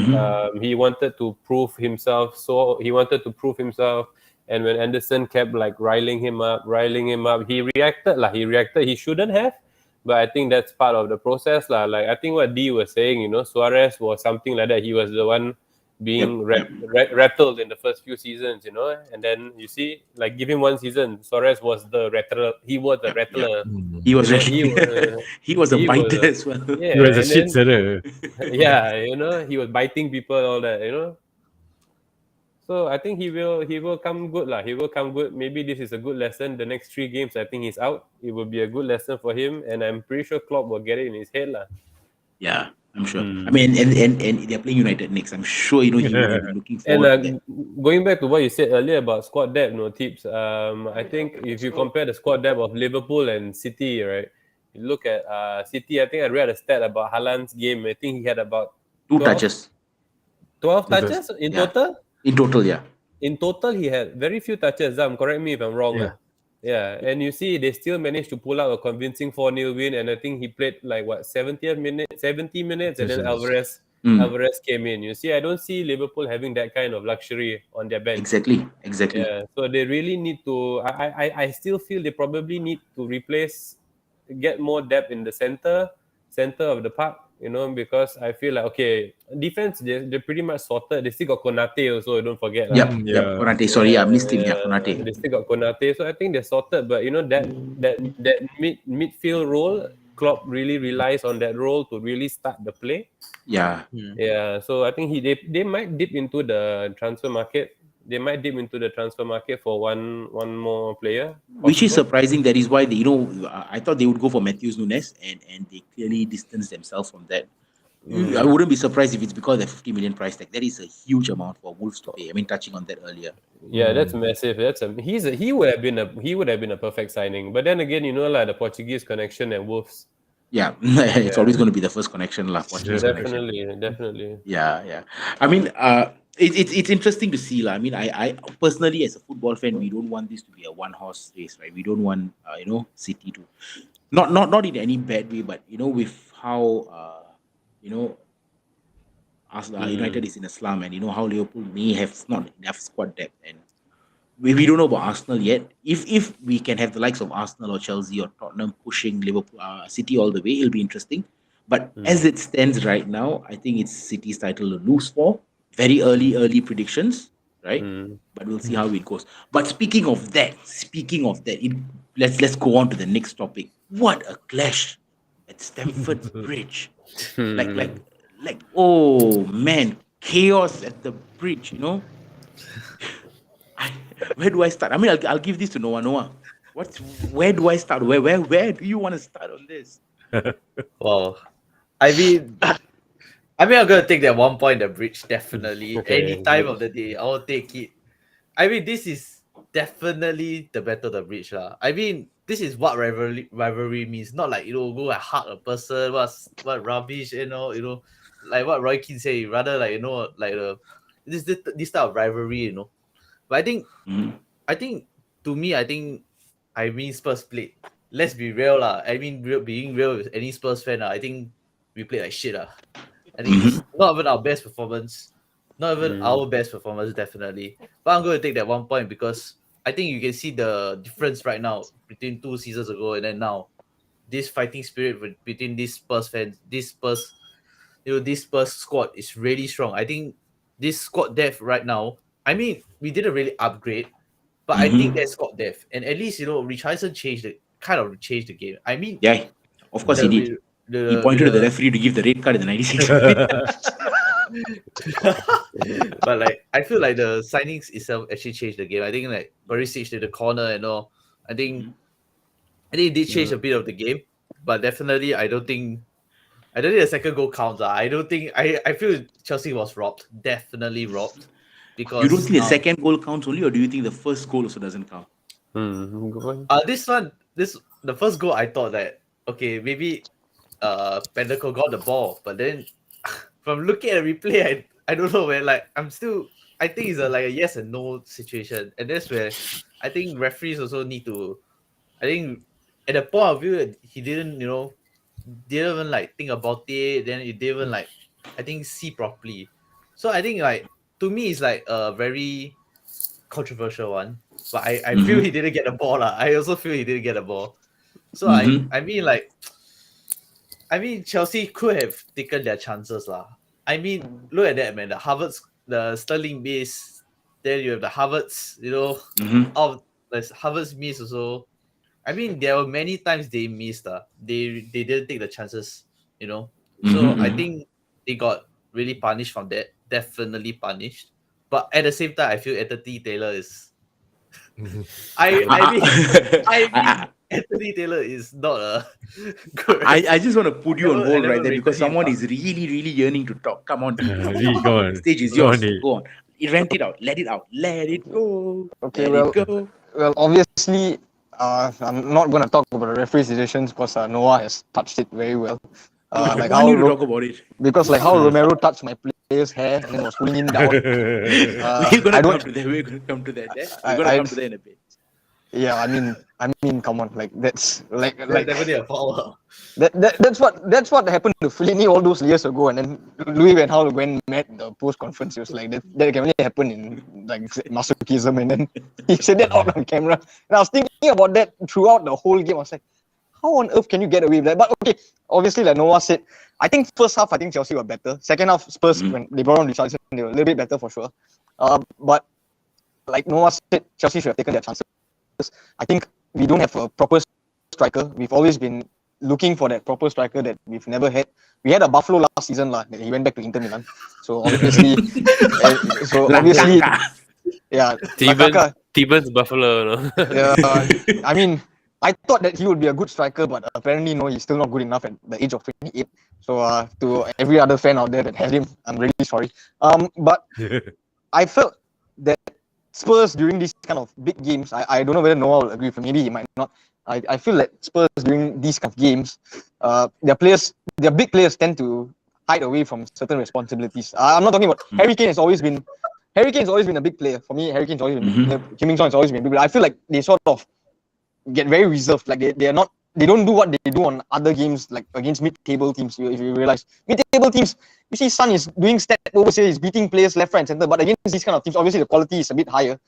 He wanted to prove himself. And when Anderson kept like riling him up, he reacted. He shouldn't have, but I think that's part of the process. Like I think what D was saying, Suarez was something like that. He was the one being rattled in the first few seasons, and then you see, like, give him one season, Suarez was the rattler. He was the rattler. He was He was, he was a he biter was- as well. yeah, He was a and shit then, setter. yeah, he was biting people, all that, So I think he will come good lah. He will come good. Maybe this is a good lesson. The next 3 games, I think he's out. It will be a good lesson for him, and I'm pretty sure Klopp will get it in his head lah. Yeah, I'm sure. I mean, and they're playing United next. I'm sure he will be looking And forward to that. going back to what you said earlier about squad depth, tips. I think if you compare the squad depth of Liverpool and City, right? You look at City. I think I read a stat about Haaland's game. I think he had about 2 12 touches 12 touches in Yeah. total. in total. Yeah, In total, he had very few touches. Correct me if I'm wrong. Yeah. Yeah, and you see, they still managed to pull out a convincing 4-0 win, and I think he played like 70 minutes, and then Yes. Alvarez came in. You see, I don't see Liverpool having that kind of luxury on their bench. exactly. Yeah, so they really need to. I still feel they probably need to get more depth in the center of the park. Because I feel like, okay, defense, they're pretty much sorted. They still got Konate also, don't forget. Yep, Yeah. Konate. Sorry, I missed him. Yeah, Konate. They still got Konate, so I think they're sorted. But that midfield role, Klopp really relies on that role to really start the play. Yeah, Yeah, so I think they might dip into the transfer market. They might dip into the transfer market for one more player. which is possible. surprising. That is why I thought they would go for Matthews Nunes, and they clearly distanced themselves from that. I wouldn't be surprised if it's because of the 50 million price tag. That is a huge amount for Wolves to pay. I mean, touching on that earlier. Yeah, that's massive. He would have been a perfect signing. But then again, like the Portuguese connection and Wolves. Yeah, it's always going to be the first connection, lah. Definitely. Yeah. I mean, it's interesting to see, lah. I mean, I personally, as a football fan, we don't want this to be a one-horse race, right? We don't want, City to, not in any bad way, but with how, United is in a slum, and how Liverpool may have not enough squad depth, and we don't know about Arsenal yet. If we can have the likes of Arsenal or Chelsea or Tottenham pushing Liverpool, City all the way, it'll be interesting. But as it stands right now, I think it's City's title to lose for. Very early predictions, right? But we'll see how it goes. But speaking of that, let's go on to the next topic. What a clash at Stamford Bridge! Like, oh man, chaos at the bridge. Where do I start? I mean, I'll give this to Noah. Where do I start? Where do you want to start on this? Well, I mean, I'm gonna take that 1 point, the bridge, definitely. Okay, Any time of the day, I'll take it. I mean, this is definitely the battle of the bridge, lah. I mean, this is what rivalry means. Not like go and hug a person, what rubbish, like what Roy Keane say. Rather like this type of rivalry, But I think to me, I mean Spurs played. Let's be real, lah. I mean, being real with any Spurs fan, I think we played like shit, lah. I think it's not even our best performance. Not even our best performance, definitely. But I'm going to take that 1 point because I think you can see the difference right now between 2 seasons ago and then now. This fighting spirit between these Spurs fans, this Spurs squad is really strong. I think this squad depth right now, I mean, we didn't really upgrade, but I think there's squad depth. And at least, Richarlison changed the game. I mean, Yeah, of course he did. He pointed to the referee to give the red card in the 96th minute. But like, I feel like the signings itself actually changed the game. I think like Barisic to the corner and all. I think it did change a bit of the game, but definitely I don't think the second goal counts. I feel Chelsea was robbed. Definitely robbed. Because You don't think the second goal counts only, or do you think the first goal also doesn't count? the first goal, I thought that okay, maybe Pendaco got the ball, but then from looking at the replay, I don't know where. Like I think it's like a yes and no situation, and that's where I think referees also need to. I think at the point of view, he didn't didn't even like think about it. Then it didn't even like, I think, see properly. So I think like to me it's like a very controversial one. But I feel he didn't get the ball lah. I also feel he didn't get the ball. So I mean like, I mean Chelsea could have taken their chances lah. I mean look at that man. The Havertz, the Sterling miss. Then you have the Havertz, you know, of the Havertz miss also. I mean, there were many times they missed. They didn't take the chances, you know. So I think they got really punished from that. Definitely punished. But at the same time, I feel Anthony Taylor is. I mean, Anthony Taylor is not a good. I just want to put you on I hold never right there because rated him, someone is really yearning to talk. Come on, Go on. stage is Go yours. on, Nick. Go on. Rent it out. Let it out. Let it go. Okay, Let it go. Well, obviously, I'm not going to talk about the referee's decisions because Noah has touched it very well. I want you to talk about it. Because like how Romero touched my player's hair and then was pulling him down. We're gonna I come don't. to that. We're gonna come to that. I- We're gonna I- come to that in a bit. Yeah, I mean, come on, like that's like definitely a foul. that's what happened to Fellaini all those years ago, and then Louis Van Gaal when met the post conference, he was like that can only happen in like masochism, and then he said that out on camera. And I was thinking about that throughout the whole game. I was like, how on earth can you get away with that? But okay, obviously, like Noah said, I think first half I think Chelsea were better. Second half Spurs when they brought on Richarlison, they were a little bit better for sure. But like Noah said, Chelsea should have taken their chances. I think we don't have a proper striker. We've always been looking for that proper striker that we've never had. We had a Buffalo last season, that he went back to Inter Milan. So obviously, yeah, Lakaka, Steven's Buffalo. No? I mean, I thought that he would be a good striker, but apparently, no, he's still not good enough at the age of 28. So to every other fan out there that has him, I'm really sorry. But I felt that Spurs during these kind of big games, I don't know whether Noah will agree with me, maybe he might not. I feel that Spurs during these kind of games, their big players tend to hide away from certain responsibilities. I'm not talking about Harry Kane has always been a big player. For me, Harry Kane's always been Kim Min-song has always been a big player. I feel like they sort of get very reserved. Like they don't do what they do on other games, like against mid-table teams. If you realize mid-table teams, you see Son is doing step overs here, he's beating players left, right, and center. But against these kind of teams, obviously the quality is a bit higher.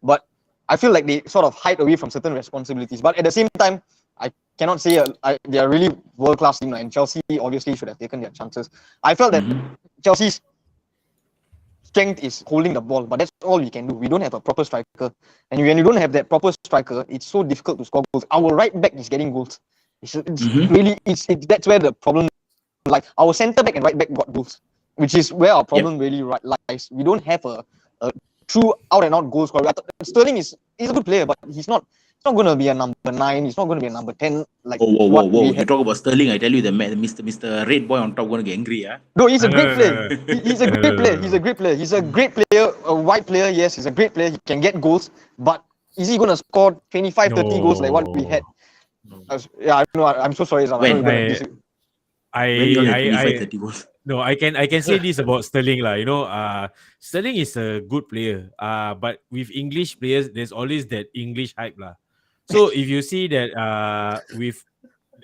But I feel like they sort of hide away from certain responsibilities. But at the same time, I cannot say they are really world-class team, and Chelsea obviously should have taken their chances. I felt that Chelsea's strength is holding the ball, but that's all we can do. We don't have a proper striker, and when you don't have that proper striker, it's so difficult to score goals. Our right back is getting goals. Really, that's where the problem. Like our centre back and right back got goals, which is where our problem really lies. We don't have a true out and out goal scorer. Sterling he's a good player, but he's not going to be a number 9. He's not going to be a number 10. Like whoa! You talk about Sterling, I tell you, the Mr. Red Boy on top going to get angry, huh? No, he's a great player. He's a great player. He's a great player. He's a great player. A wide player, yes, he's a great player. He can get goals, but is he going to score 25, 30 goals like what we had? Yeah, I know. I'm so sorry. No, I can say this about Sterling lah. You know, Sterling is a good player. But with English players, there's always that English hype lah. So if you see that,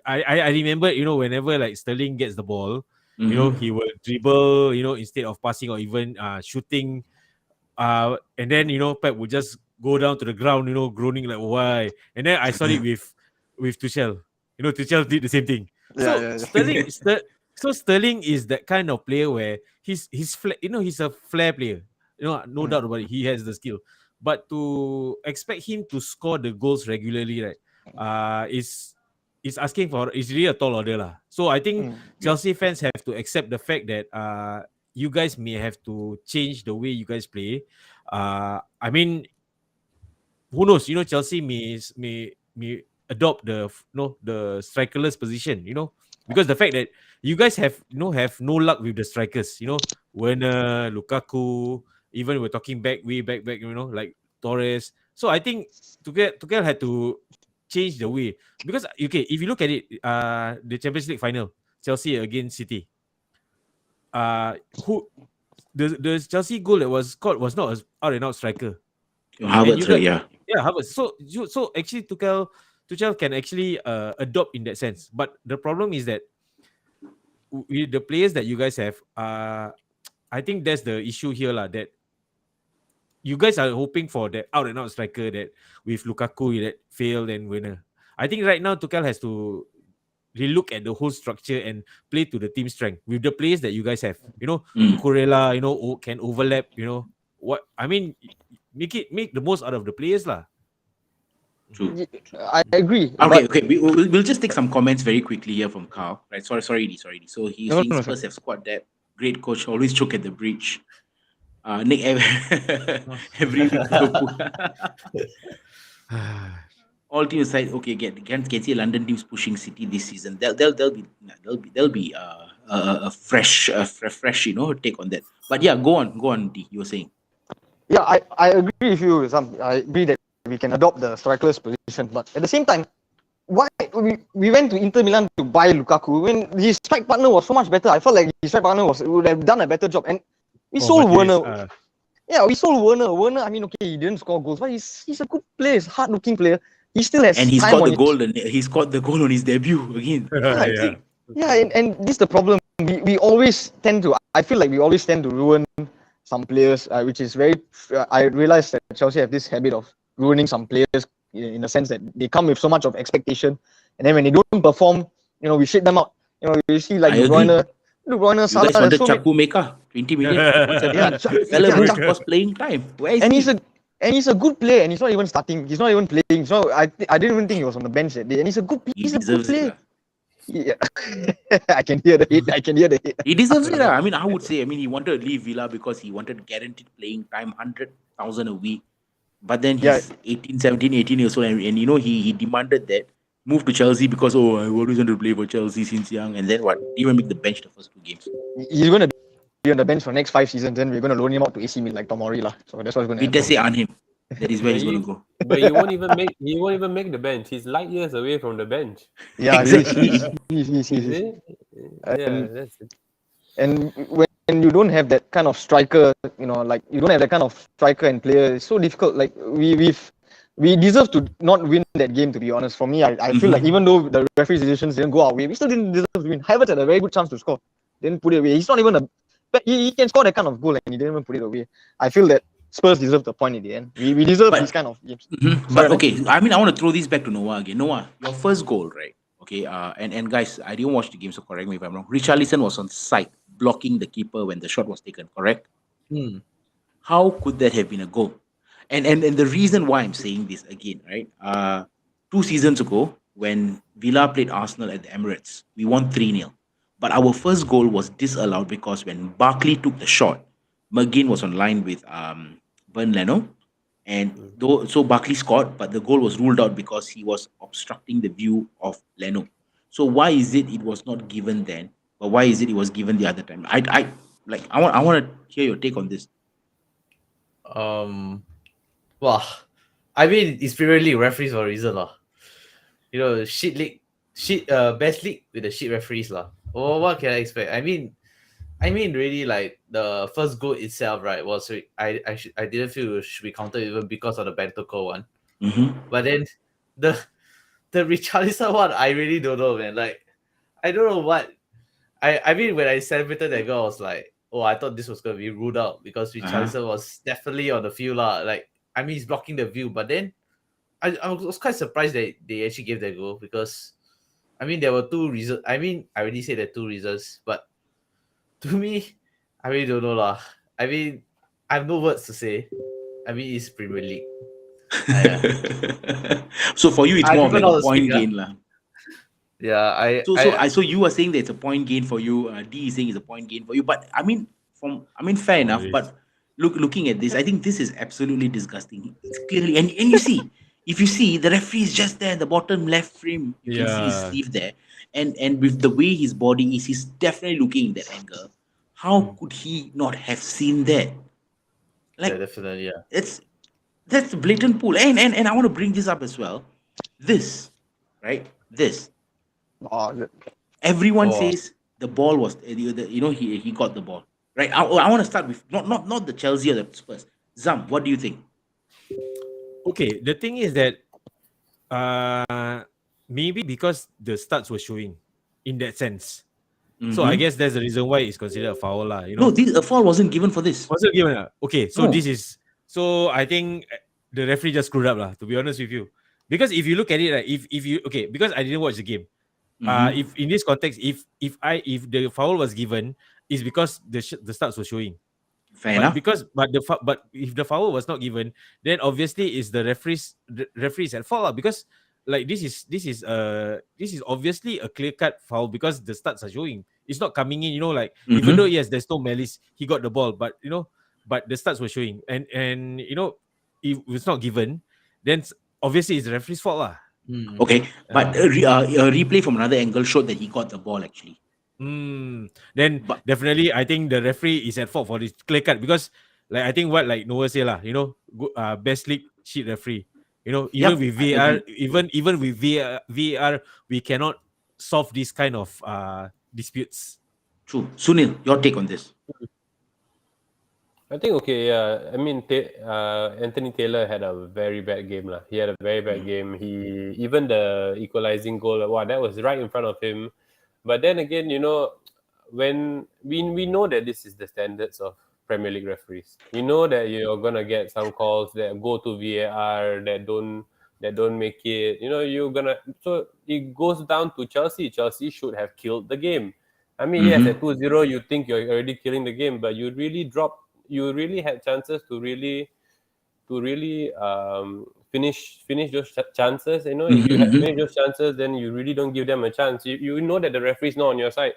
I remember, you know, whenever like Sterling gets the ball, you know, he will dribble, you know, instead of passing or even shooting. And then, you know, Pep would just go down to the ground, you know, groaning like why. And then I saw it with Tuchel. You know, Tuchel did the same thing. So Sterling is that kind of player where he's a flair player. You know, no doubt about it. He has the skill. But to expect him to score the goals regularly, right, is really a tall order lah. So I think Chelsea fans have to accept the fact that you guys may have to change the way you guys play. I mean, who knows? You know, Chelsea may adopt the strikerless position. You know, because the fact that you guys have no luck with the strikers. You know, Werner, Lukaku, even we're talking way back. You know, like Torres. So I think Tuchel had to change the way, because okay, if you look at it, the Champions League final, Chelsea against City. The Chelsea goal that was scored was not an out and out striker. Havertz, right? Yeah, Havertz. So actually Tuchel can actually adopt in that sense. But the problem is that with the players that you guys have, I think that's the issue here, lah. That you guys are hoping for that out and out striker that with Lukaku that failed and winner. I think right now Tuchel has to relook at the whole structure and play to the team strength with the players that you guys have. Cucurella, can overlap. What I mean, make the most out of the players, lah. True. I agree. Okay, but- okay. We'll just take some comments very quickly here from Carl. Right, sorry. So he's No, saying no, Spurs have squad depth. Great coach, always choke at the breach. Nick, every week Liverpool. All teams aside, okay, can see London teams pushing City this season. They'll be a fresh take on that. But yeah, go on, D. You were saying. Yeah, I agree with you. I agree that we can adopt the striker's position, but at the same time, why we went to Inter Milan to buy Lukaku when his strike partner was so much better? I felt like his strike partner would have done a better job, and we sold Werner. Yeah, we sold Werner. Werner, I mean, okay, he didn't score goals, but he's a good player. He's a hard-looking player. He still has And he time scored on the goal. He scored the goal on his debut again. Yeah, and this is the problem. We always tend to. I feel like we always tend to ruin some players, which is very. I realize that Chelsea have this habit of ruining some players in the sense that they come with so much of expectation, and then when they don't perform, we shit them out. We see like De Bruyne, You Salah. guys wanted Chaku Meka, 20 million. What's happening? Fella who was playing time. Where is he? He's a good player, and he's not even starting. He's not even playing. So I didn't even think he was on the bench that day. And he's a good player. He He's a good deserves player. it. Yeah. I can hear the hate. He deserves it. I mean, I would say, he wanted to leave Villa because he wanted guaranteed playing time, 100,000 a week. But then he's 17, 18 years old, and he demanded that. Moved to Chelsea because, I always wanted to play for Chelsea since young. And then what? Didn't even make the bench the first 2 games. He's going to be on the bench for next 5 seasons. Then we're going to loan him out to AC Milan like Tomori lah. So that's what's going to happen. Vitesse on him. That is where he's going to go. But he won't even make the bench. He's light years away from the bench. Yeah, Exactly. he's. Yeah, that's it. And when you don't have that kind of striker, you don't have that kind of striker and player, it's so difficult. Like we deserve to not win that game, to be honest. For me, I feel like even though the referee's decisions didn't go our way, we still didn't deserve to win. Havertz had a very good chance to score, didn't put it away. He's not even but he can score that kind of goal and he didn't even put it away. I feel that Spurs deserve the point in the end. We deserve these kind of games. But okay, I want to throw this back to Noah again. Noah, your first goal, right? Okay, and guys, I didn't watch the game, so correct me if I'm wrong. Richarlison was on side blocking the keeper when the shot was taken, correct? How could that have been a goal? And the reason why I'm saying this again, right? 2 seasons ago, when Villa played Arsenal at the Emirates, we won 3-0. But our first goal was disallowed because when Barkley took the shot, McGinn was on line with Bern Leno. And so Barkley scored, but the goal was ruled out because he was obstructing the view of Leno. So why is it was not given then, but why is it was given the other time? I want to hear your take on this. Well, I mean, it's Premier League referees for a reason, lah. Shit league, best league with the shit referees, lah. Oh, what can I expect? I mean, really, like the first goal itself, right? Was I didn't feel it should be counted even because of the Bentoko one. But then the Richarlison one, I really don't know, man. Like, I don't know what. I mean, when I celebrated that goal, I was like, oh, I thought this was gonna be ruled out because Richarlison was definitely on the field, lah. Like, I mean, he's blocking the view, but then I was quite surprised that they actually gave that goal because, I mean, there were 2 reasons. I mean, I already said there are 2 reasons, but to me, I really don't know, lah. I mean, I have no words to say. I mean, it's Premier League. So for you, it's more of like a point gain, lah. Yeah, So you were saying that it's a point gain for you. D is saying it's a point gain for you. But I mean, fair enough. But looking at this, I think this is absolutely disgusting. It's clearly, and you see, if you see, the referee is just there in the bottom left frame. You can see his sleeve there, and with the way his body is, he's definitely looking in that angle. How could he not have seen that? Like, definitely, yeah. That's blatant pull, and I want to bring this up as well. This, right? This. Everyone says the ball was, he got the ball, right? I want to start with not the Chelsea or the Spurs. Zam, what do you think? Okay, the thing is that maybe because the stats were showing in that sense. So I Mhm. guess that's the reason why it's considered a foul, lah. No, a foul wasn't given for this. Was it given? Okay, so No. this is I think the referee just screwed up, lah. To be honest with you, because if you look at it, right, if you because I didn't watch the game. Mhm. If in this context, if the foul was given, is because the stats were showing. Fair But enough. but if the foul was not given, then obviously is the referees at fault, lah, because like this is obviously a clear cut foul because the stats are showing. It's not coming in, like even though yes, there's no malice, he got the ball, but but the stats were showing, and if it's not given, then obviously it's the referee's fault, lah. Okay, but a replay from another angle showed that he got the ball actually. Then But definitely I think the referee is at fault for this clear cut because like I think what like Noah say lah, best league sheet referee. Even Yep, with I VAR, agree. even with VAR, we cannot solve this kind of disputes. True. Sunil, your take on this? I think okay, yeah. I mean, Anthony Taylor had a very bad game, lah. He had a very bad game. He even the equalizing goal, wow, that was right in front of him. But then again, when we know that this is the standards of Premier League referees, you know that you're gonna get some calls that go to VAR that don't make it. You're gonna so it goes down to Chelsea. Chelsea should have killed the game. I mean, yes, at 2-0, you think you're already killing the game, but you really had chances to really finish those chances. If you had finished those chances, then you really don't give them a chance. You know that the referee's not on your side.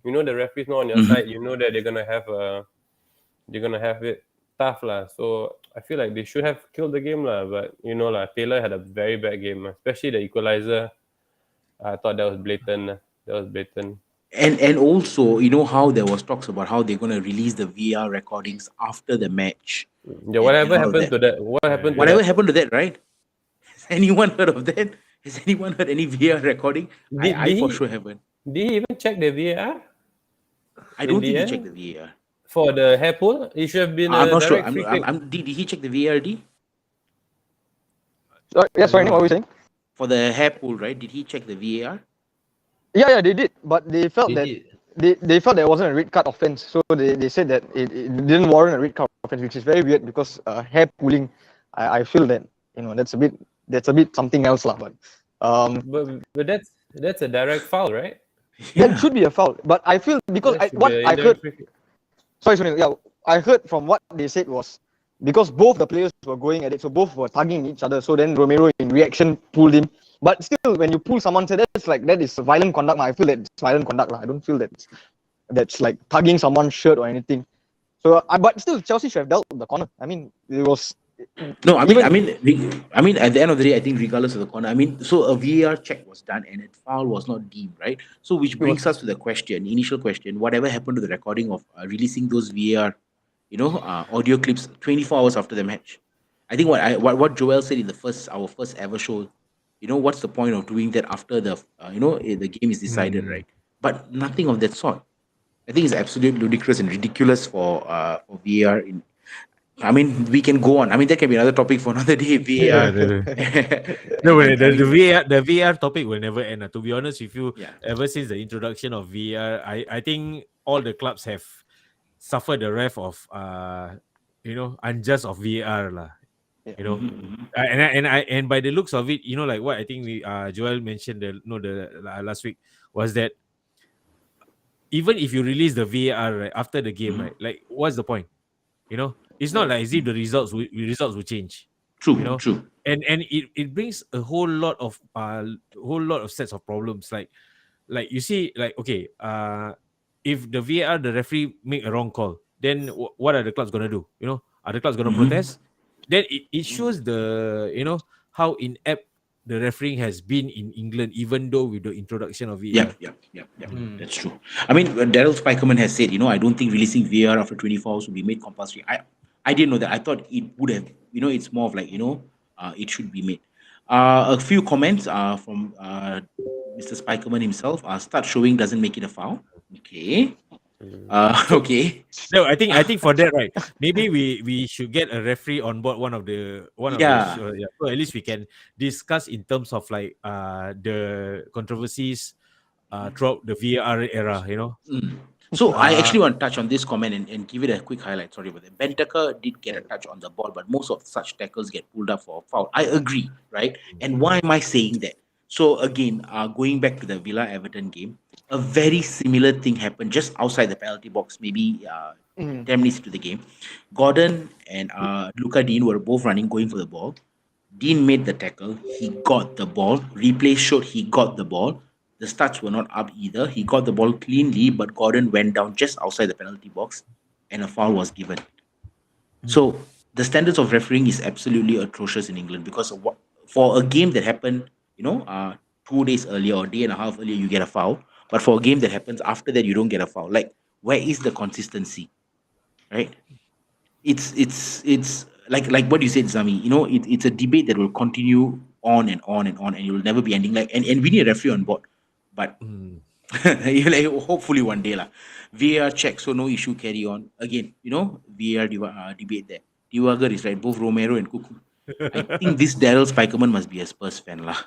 You know the referee's not on your side. You know that they're gonna have it tough, lah. So I feel like they should have killed the game, lah. But Taylor had a very bad game, especially the equalizer. I thought that was blatant. That was blatant. And also, how there was talks about how they're going to release the VR recordings after the match. Yeah, and whatever all of happened to that? What happened to Whatever that? happened to that, right? Has anyone heard of that? Has anyone heard any VR recording? I for sure haven't. Did he even check the VAR? I don't the think he end? checked the VAR. For the hair pull? It should have been I'm a not sure. direct free kick. Did he check the VARD? Sorry, Nick, what were you saying? For the hair pull, right? Did he check the VAR? Yeah, they did, but they felt They that did. they felt there wasn't a red card offense, so they said that it didn't warrant a red card offense, which is very weird because hair pulling, I feel that that's a bit something else, lah. But But that's a direct foul, right? that should be a foul. But I feel because That should what be a I heard, indirect free kick. sorry, Sunil, yeah, I heard from what they said was because both the players were going at it, so both were tugging each other. So then Romero in reaction pulled him. But still, when you pull someone, that is violent conduct. I feel that it's violent conduct. I don't feel that's like tugging someone's shirt or anything. So, but still, Chelsea should have dealt with the corner. I mean, it was. No, I mean, at the end of the day, I think regardless of the corner, so a VAR check was done and a foul was not deemed, right? So, which brings us to the initial question: whatever happened to the recording of releasing those VAR, audio clips 24 hours after the match? I think what Joel said in our first ever show. What's the point of doing that after the the game is decided, right? But nothing of that sort. I think it's absolutely ludicrous and ridiculous for VAR. We can go on. That can be another topic for another day. VAR. No, the VAR topic will never end. To be honest with you, Yeah. ever since the introduction of VAR, I think all the clubs have suffered the wrath of unjust of VAR, lah. And by the looks of it, like what I think Joel mentioned the last week was that even if you release the VAR right after the game, right, like what's the point? It's not like as if the results will change. True. True. And it brings a whole lot of sets of problems. Like you see, like okay, if the VAR, the referee make a wrong call, then what are the clubs gonna do? Are the clubs gonna protest? Then it shows the how inept the refereeing has been in England, even though with the introduction of VAR. Yep. That's true. Daryl Spikerman has said, I don't think releasing VAR after 24 hours will be made compulsory. I didn't know that. I thought it would have. It's more of like it should be made. A few comments from Mr. Spikerman himself. Start showing doesn't make it a foul. Okay. Okay. No, I think for that, right? Maybe we should get a referee on board one of the show, so at least we can discuss in terms of like the controversies throughout the VAR era. So I Uh, actually want to touch on this comment and give it a quick highlight. Sorry about that. Benteke did get a touch on the ball, but most of such tackles get pulled up for a foul. I agree, right? And why am I saying that? So again, going back to the Villa Everton game, a very similar thing happened just outside the penalty box, maybe 10 minutes into the game. Gordon and Luca Dean were both running, going for the ball. Dean made the tackle. He got the ball. Replay showed he got the ball. The stats were not up either. He got the ball cleanly, but Gordon went down just outside the penalty box and a foul was given. So the standards of refereeing is absolutely atrocious in England because of for a game that happened, 2 days earlier or day and a half earlier, you get a foul. But for a game that happens after that, you don't get a foul. Like, where is the consistency? Right? It's like what you said, Zami. It's a debate that will continue on and on and on, and you'll never be ending. And we need a referee on board, but hopefully one day lah. VAR check, so no issue. Carry on again. VAR debate there. Diwagar is right. Both Romero and Kuku. I think this Daryl Spikeman must be a Spurs fan lah.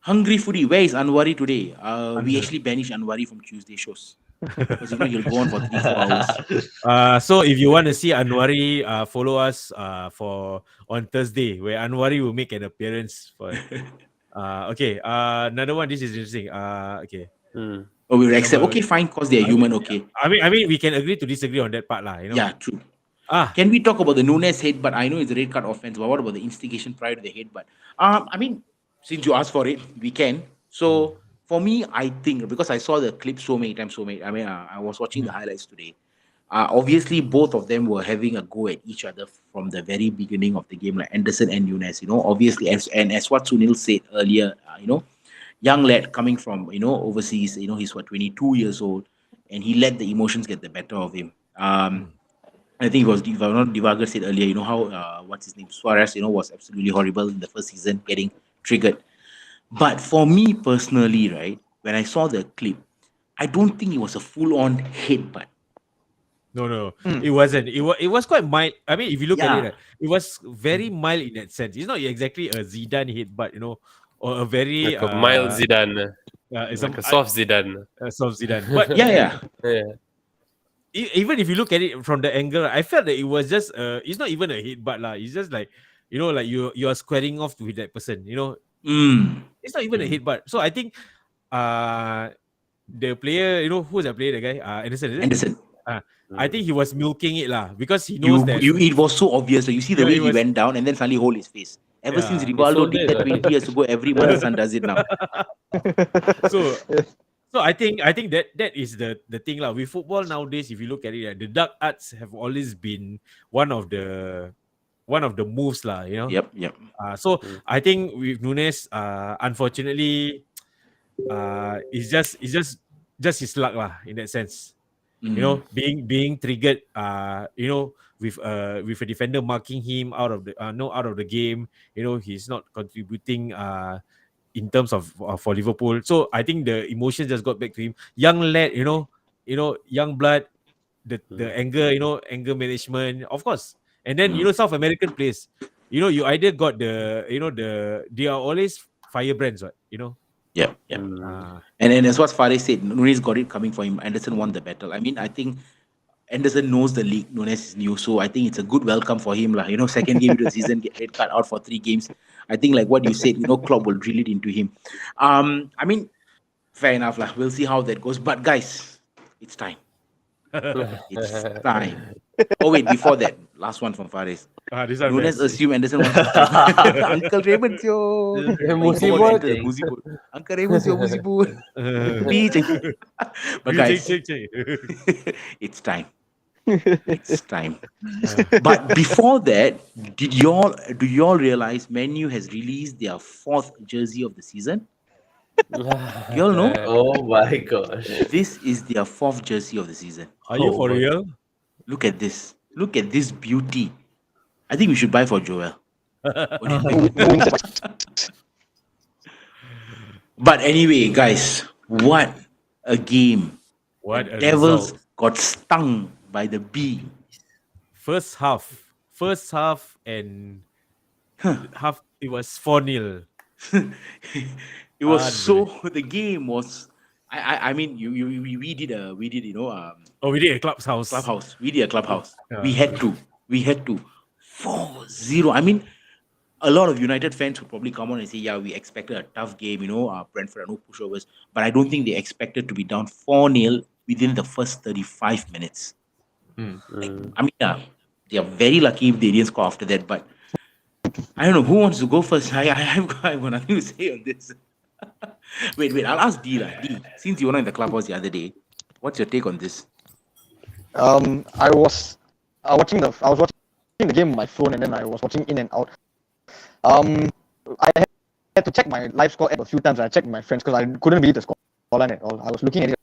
Hungry foodie, where is Anwari today? We actually banished Anwari from Tuesday shows. Because he'll go on for 3-4 hours. So if you want to see Anwari, follow us on Thursday, where Anwari will make an appearance. Okay. Another one. This is interesting. Okay. Oh, we will accept. Okay, fine, cause they are human. Okay. I mean, we can agree to disagree on that part, lah. Yeah, true. Can we talk about the Nunes headbutt? I know it's a red card offense, but what about the instigation prior to the headbutt? I mean, since you asked for it, we can. So for me, I think because I saw the clip so many times, I was watching the highlights today. Obviously, both of them were having a go at each other from the very beginning of the game, like Anderson and Nunes. Obviously, as what Sunil said earlier, young lad coming from overseas. He's 22 years old, and he let the emotions get the better of him. I think it was Divagar said earlier. How what's his name, Suarez, was absolutely horrible in the first season, getting triggered. But for me personally, right, when I saw the clip, I don't think it was a full-on headbutt. No, it wasn't. It was quite mild. I mean, if you look at it, it was very mild in that sense. It's not exactly a Zidane headbutt, or a very like a mild Zidane. It's like a soft Zidane. Soft Zidane. But yeah. Even if you look at it from the angle, I felt that it was just it's not even a headbutt lah. It's just like like you are squaring off with that person. It's not even a headbutt. So I think the player, who's that player? The guy, Anderson. Is it? Anderson. I think he was milking it lah because he knows that it was so obvious. So you see the way he went down and then suddenly hold his face. Ever since Rivaldo did that 20 years ago, every mother son does it now. So I think that is the thing lah. With football nowadays, if you look at it, the dark arts have always been one of the moves lah. Yep. So I think with Nunes, unfortunately, it's just his luck lah in that sense. Being triggered, with a defender marking him out of the game. He's not contributing in terms of for Liverpool. So I think the emotions just got back to him. Young lad, young blood, the anger, anger management, of course. And then South American players, you either got they are always firebrands, right? Yep. And as what Farid said, Nunes got it coming for him. Anderson won the battle. I mean, I think Anderson knows the league. Nunes is new, so I think it's a good welcome for him lah. Second game of the season, get red card out for 3 games. I think like what you said, Klopp will drill it into him. I mean, fair enough lah. We'll see how that goes. But guys, it's time. It's time. Oh wait, before that, last one from Faris. Nunes assume Anderson wants to Uncle Raymond, yo. Musibut. Uncle Raymond, yo, Musibut. But guys, it's time. It's time. But before that, do y'all realize Man U has released their 4th jersey of the season? Y'all know? Oh my gosh. This is their 4th jersey of the season. Are you for real? Look at this. Look at this beauty. I think we should buy for Joel. What do you think? But anyway, guys, what a game. What a Devils result. got stung by the bee. First half and half it was 4-0. It was so the game was. I mean we did Oh, we did a clubhouse. clubhouse. We did a clubhouse. Yeah. We had to 4-0. I mean, a lot of United fans would probably come on and say, yeah, we expected a tough game, Brentford are no pushovers. But I don't think they expected to be down 4-0 within the first 35 minutes. Like, I mean, they are very lucky if they didn't score after that. But I don't know who wants to go first. I've got nothing to say on this. wait, I'll ask D. D, since you were not in the clubhouse the other day, what's your take on this? I was watching the game on my phone, and then I was watching in and out. I had to check my live score app a few times. I checked with my friends because I couldn't believe the scoreline at all. I was looking at it.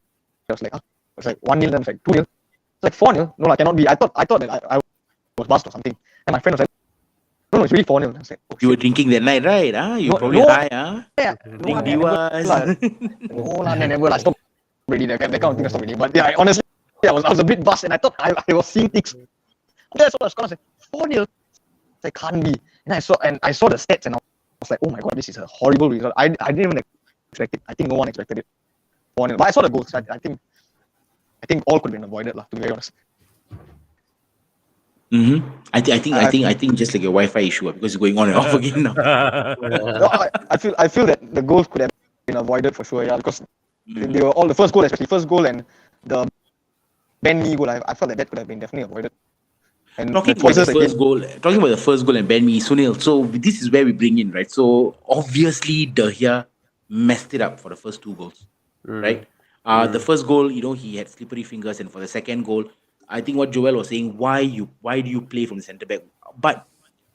I was like, it was like 1-0, then it was like 2-0. It's like 4-0. No, I cannot be. I thought that I was buzzed or something. And my friend was like, no, it's really 4-0. I was like, oh, You were shit. drinking that night, right? You were probably no. high, huh? Yeah, Think never lah. No, never. I stopped already. That kind of thing I stopped already. But yeah, honestly, I was a bit buzzed, and I thought I was seeing things. And then I saw the score. I was like, 4-0. I can't be. And I saw the stats, and I was like, oh my god, this is a horrible result. I didn't even expect it. I think no one expected it. 4-0. But I saw the goals. I think all could have been avoided, to be very honest. Mm-hmm. I think just like a Wi-Fi issue because it's going on and off again now. No, I feel that the goals could have been avoided for sure, yeah, because they were all the first goal, especially first goal and the Ben Mee goal. I felt that could have been definitely avoided. And Talking about the first goal and Ben Mee, Sunil. So this is where we bring in, right? So obviously De Gea messed it up for the first two goals, right? The first goal, he had slippery fingers, and for the second goal, I think what Joel was saying, why do you play from the centre back? But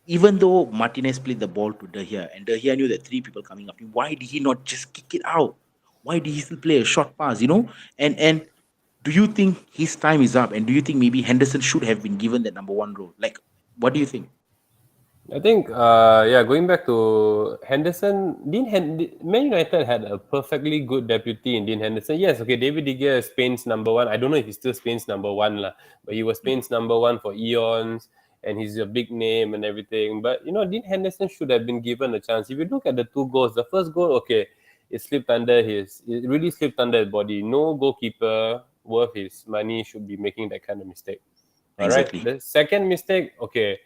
even though Martinez played the ball to De Gea, and De Gea knew that three people coming up, why did he not just kick it out? Why did he still play a short pass? And do you think his time is up? And do you think maybe Henderson should have been given that number one role? Like, what do you think? I think, going back to Henderson, Man United had a perfectly good deputy in Dean Henderson. Yes, okay, David De Gea is Spain's number one. I don't know if he's still Spain's number one, but he was Spain's number one for eons, and he's a big name and everything. But, Dean Henderson should have been given a chance. If you look at the two goals, the first goal, okay, it really slipped under his body. No goalkeeper worth his money should be making that kind of mistake. Exactly. All right? The second mistake, okay,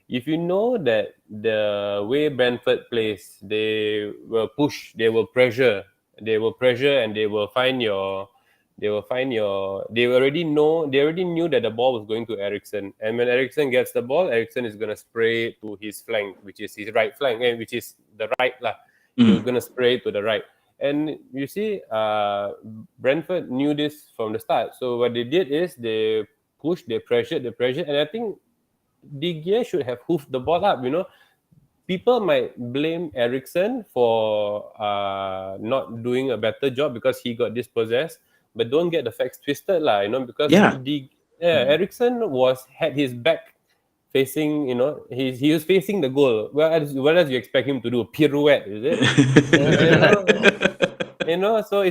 if you know that the way Brentford plays, they will push, they will pressure, and they already knew that the ball was going to Eriksen. And when Eriksen gets the ball, Eriksen is going to spray it to his flank, which is his right flank, which is the right. He was going to spray it to the right. And you see, Brentford knew this from the start. So what they did is they pushed, they pressured, and I think De Gea should have hoofed the ball up. People might blame Eriksen for not doing a better job because he got dispossessed, but don't get the facts twisted, because Eriksen had his back facing, he was facing the goal. What else you expect him to do? A pirouette, is it? So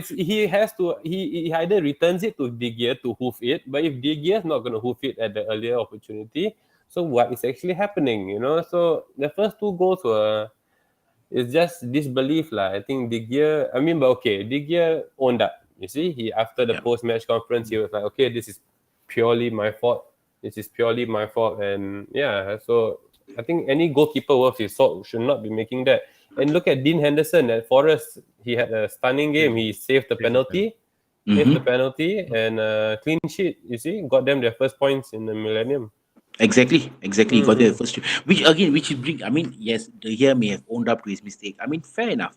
he either returns it to De Gea to hoof it, but if De Gea is not going to hoof it at the earlier opportunity, so what is actually happening? So the first two goals it's just disbelief, I think De Gea. De Gea owned up. You see, he after the post-match conference, he was like, okay, this is purely my fault. And so I think any goalkeeper worth his salt should not be making that. And look at Dean Henderson at Forest. He had a stunning game. He saved the penalty. And clean sheet. You see, got them their first points in the Millennium. Exactly. Got the first two. Which is bring. Yes, De Gea may have owned up to his mistake. Fair enough.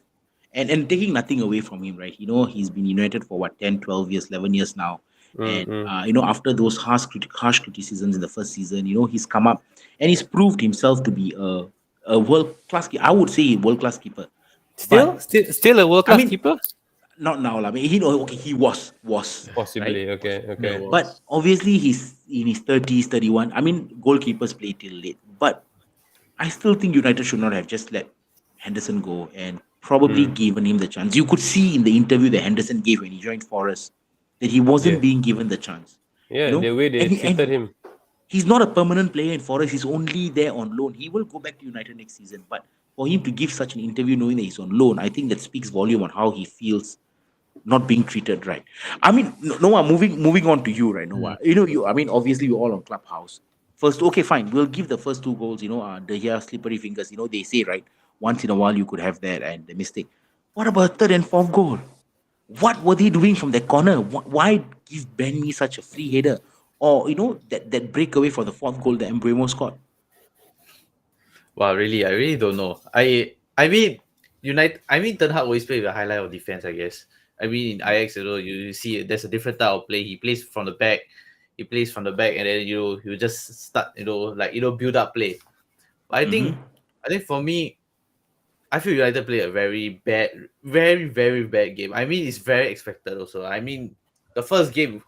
And taking nothing away from him, right? He's been United for 10, 12 years, 11 years now. And after those harsh criticisms in the first season, he's come up and he's proved himself to be a world-class keeper. I would say a world-class keeper. Still a world-class keeper? Not now. He was. Possibly, right? Okay. But obviously he's in his 30s, 31. Goalkeepers play till late. But I still think United should not have just let Henderson go and probably given him the chance. You could see in the interview that Henderson gave when he joined Forest that he wasn't being given the chance. Yeah, the way they treated him. He's not a permanent player in Forest. He's only there on loan. He will go back to United next season. But For him to give such an interview knowing that he's on loan, I think that speaks volume on how he feels not being treated right. I mean, Noah, moving on to you, right, Noah? I mean, obviously you're all on Clubhouse. First, okay, fine. We'll give the first two goals, the here slippery fingers. They say, right, once in a while you could have that and the mistake. What about third and fourth goal? What were they doing from that corner? Why give Ben Mee such a free header? Or, that breakaway for the fourth goal that Mbeumo scored? Wow, really, I really don't know. I mean, Ten Hag always play with a highlight of defense, I guess. I mean, in Ajax, you see there's a different type of play. He plays from the back. He plays from the back, and then you just start, build up play. But I think for me, I feel United play a very bad, very, very bad game. I mean, it's very expected also. I mean, the first game,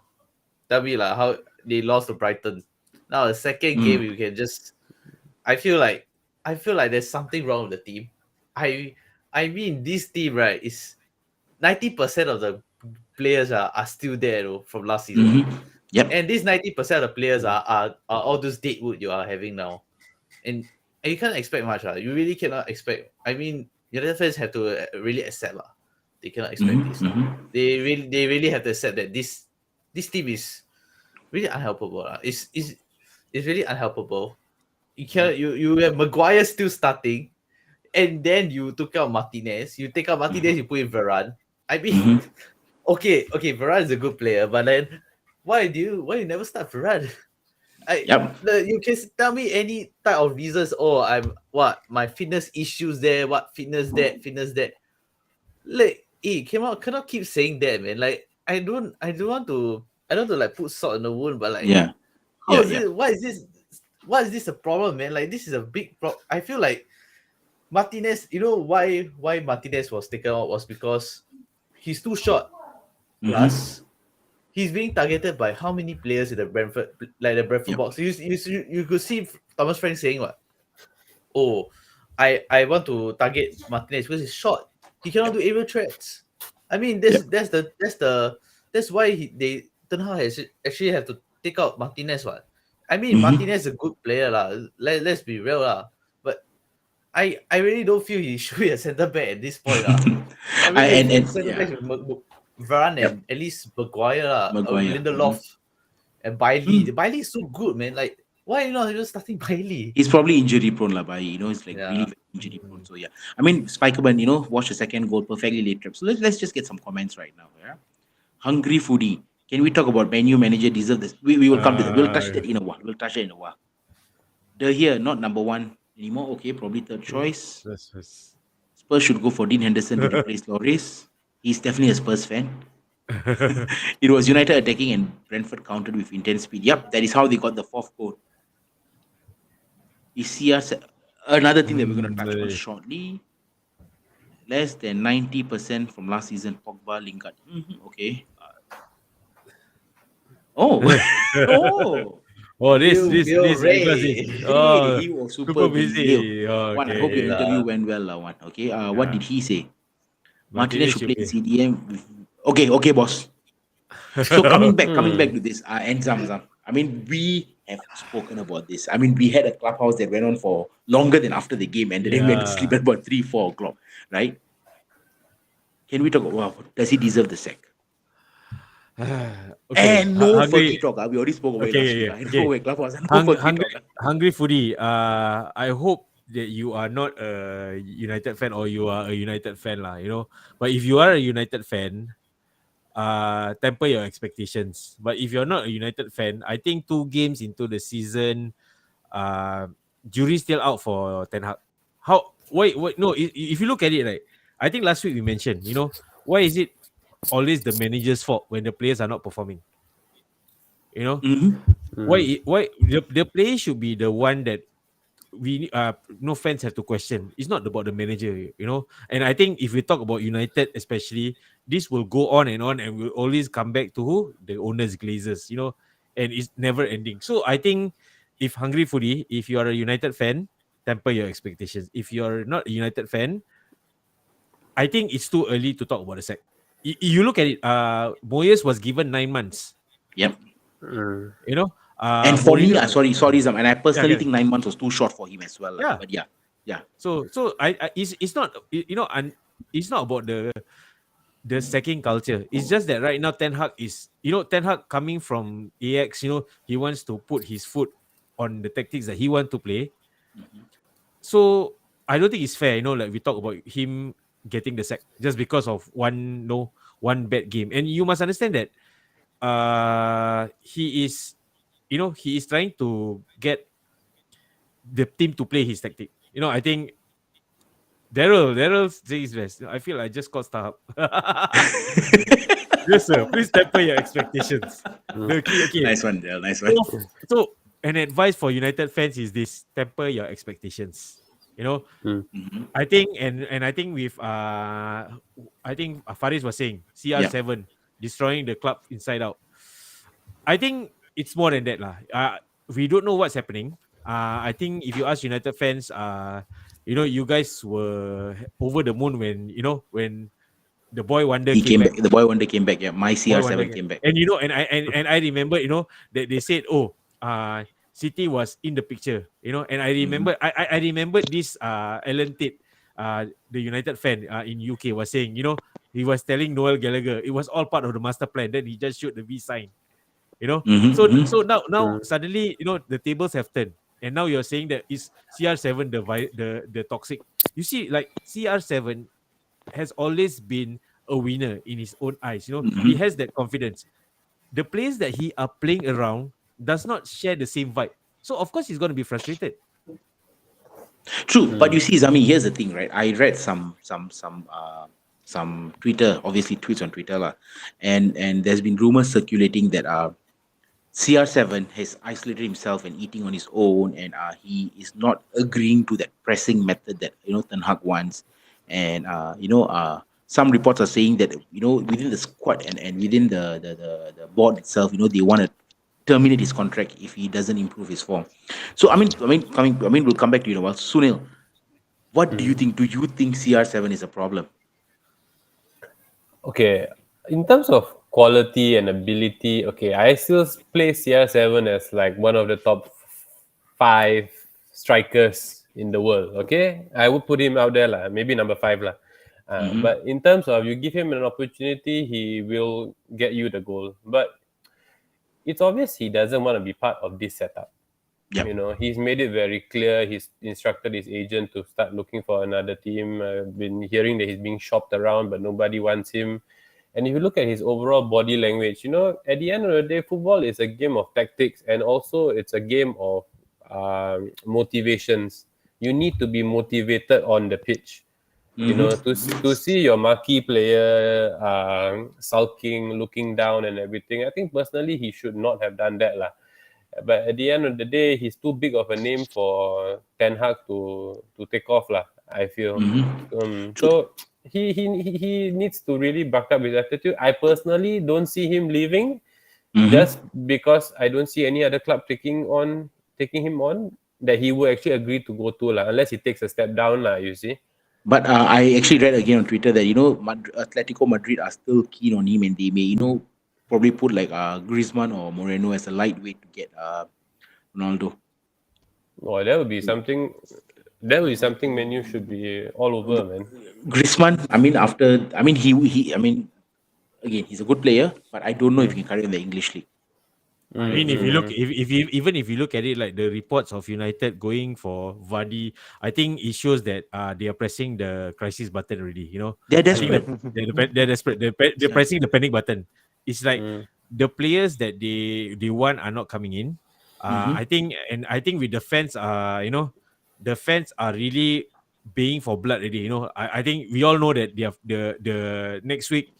tell me like how they lost to Brighton. Now the second game, you can just. I feel like there's something wrong with the team. I mean, this team, right, is 90% of the players are still there from last season. Yep. And these 90% of the players are all those deadwood you are having now. And you can't expect much. You really cannot expect. I mean, United fans have to really accept. They cannot expect this. They really have to accept that this team is really unhelpable. It's really unhelpable. You can you have Maguire still starting, and then you took out Martinez. You take out Martinez, you put in Varane. I mean, okay, Varane is a good player, but then why you never start Varane? You can tell me any type of reasons. Oh, my fitness issues there. What fitness that. Like, cannot keep saying that, man. Like, I don't want to like put salt in the wound, but like, why is this a problem, man? Like, this is a big problem. I feel like Martinez, why Martinez was taken out was because he's too short. Plus, he's being targeted by how many players in the Brentford box? You could see Thomas Frank saying what? Oh, I want to target Martinez because he's short. He cannot do aerial threats. I mean, that's why Ten Hag has actually have to take out Martinez. What? I mean, Martinez is a good player lah. Let's be real lah. But I really don't feel he should be a centre back at this point lah. I mean, centre back with Varane and at least Maguire lah, Lindelof and Bailey. Bailey is so good, man. Like, why are you not even starting Bailey? He's probably injury prone lah, Bailey. He's like really very injury prone. So yeah, I mean, Spikerman, watch the second goal, perfectly laid trap. So let's just get some comments right now. Yeah, Hungry Foodie. Can we talk about Man U manager deserve this? We will come to that. We'll touch that in a while. De Gea, not number one anymore. Okay, probably third choice. Spurs should go for Dean Henderson to replace Lloris. He's definitely a Spurs fan. It was United attacking and Brentford countered with intense speed. Yep, that is how they got the fourth goal. You see us another thing that we're going to touch on shortly. Less than 90% from last season, Pogba, Lingard. Okay. Oh, this he was super busy. One, I hope your interview went well, one. Okay. What did he say? Martinez should play CDM. Okay, boss. So coming back to this, and Zam. I mean, we have spoken about this. I mean, we had a clubhouse that went on for longer than after the game, and then we went to sleep at about 3-4 o'clock, right? Can we talk about does he deserve the sack? And no Fergie talk. We already spoke about Hungry Foodie. I hope that you are not a United fan or you are a United fan lah. But if you are a United fan, temper your expectations. But if you're not a United fan, I think 2 games into the season, jury's still out for Ten Hag. Wait, no, if you look at it, right, I think last week we mentioned, why is it always the manager's fault when the players are not performing? Why the player should be the one that we no fans have to question. It's not about the manager, And I think if we talk about United especially, this will go on and will always come back to who? The owners, Glazers, and it's never ending. So I think if Hungry Foodie, if you are a United fan, temper your expectations. If you're not a United fan, I think it's too early to talk about the sack. You look at it, Moyes was given 9 months. Yep. And for me, sorry, Zam, and I personally think 9 months was too short for him as well. Yeah. But yeah. Yeah. So it's not it's not about the sacking culture. It's just that right now Ten Hag is, Ten Hag coming from AX, he wants to put his foot on the tactics that he want to play. Mhm. So I don't think it's fair, like we talk about him getting the sack just because of one bad game. And you must understand that he is, he is trying to get the team to play his tactic. I think Daryl says best. I feel I just got Starhub. Yes, sir. Please temper your expectations. Okay. Nice one, Dale. Nice one. So an advice for United fans is this: temper your expectations. Mhm. I think, and I think with I think Faris was saying CR7 destroying the club inside out. I think it's more than that lah. We don't know what's happening. I think if you ask United fans, you guys were over the moon when the boy wonder He came came back. back. The boy wonder came back. Yeah, my Boy wonder CR7 came back. and and I remember that they said, City was in the picture, and I Mhm. remember I remember this Alan Tate, the United fan in UK was saying, he was telling Noel Gallagher it was all part of the master plan. Then he just showed the V sign. Mhm. So Mhm. now suddenly the tables have turned, and now you're saying that is CR7 the toxic. You see, like CR7 has always been a winner in his own eyes. He Mhm. has that confidence. The players that he are playing around does not share the same vibe, so of course he's going to be frustrated. True, but you see, Zami, here's the thing, right? I read some Twitter, obviously tweets on Twitter, lah, and there's been rumors circulating that CR7 has isolated himself and eating on his own, and he is not agreeing to that pressing method that Ten Hag wants, and some reports are saying that within the squad and within the board itself, they want to terminate his contract if he doesn't improve his form. So we'll come back to you in a while. Sunil, what do you think? Do you think CR7 is a problem? Okay, in terms of quality and ability, okay, I still place CR7 as like one of the top 5 strikers in the world. Okay, I would put him out there lah, maybe number 5 lah. Mm-hmm. But in terms of you give him an opportunity, he will get you the goal. But it's obvious he doesn't want to be part of this setup. Yeah. He's made it very clear. He's instructed his agent to start looking for another team. I've been hearing that he's being shopped around, but nobody wants him. And if you look at his overall body language, at the end of the day, football is a game of tactics, and also it's a game of motivations. You need to be motivated on the pitch. To see your marquee player sulking, looking down, and everything. I think personally he should not have done that lah. But at the end of the day, he's too big of a name for Ten Hag to take off lah. I feel. So he needs to really back up his attitude. I personally don't see him leaving, just because I don't see any other club taking him on that he will actually agree to go to lah, unless he takes a step down lah. You see. But I actually read again on Twitter that Atletico Madrid are still keen on him, and they may probably put like Griezmann or Moreno as a lightweight to get Ronaldo. Oh, that would be something. That would be something Man U should be all over, man. Griezmann, again, he's a good player, but I don't know if he can carry in the English league. I mean, if you look, even if you look at it, like the reports of United going for Vardy, I think it shows that they are pressing the crisis button already. They're I think desperate. they're desperate. They're pressing the panic button. It's like the players that they want are not coming in. I think with the fans, the fans are really baying for blood already. I think we all know that they have the next week,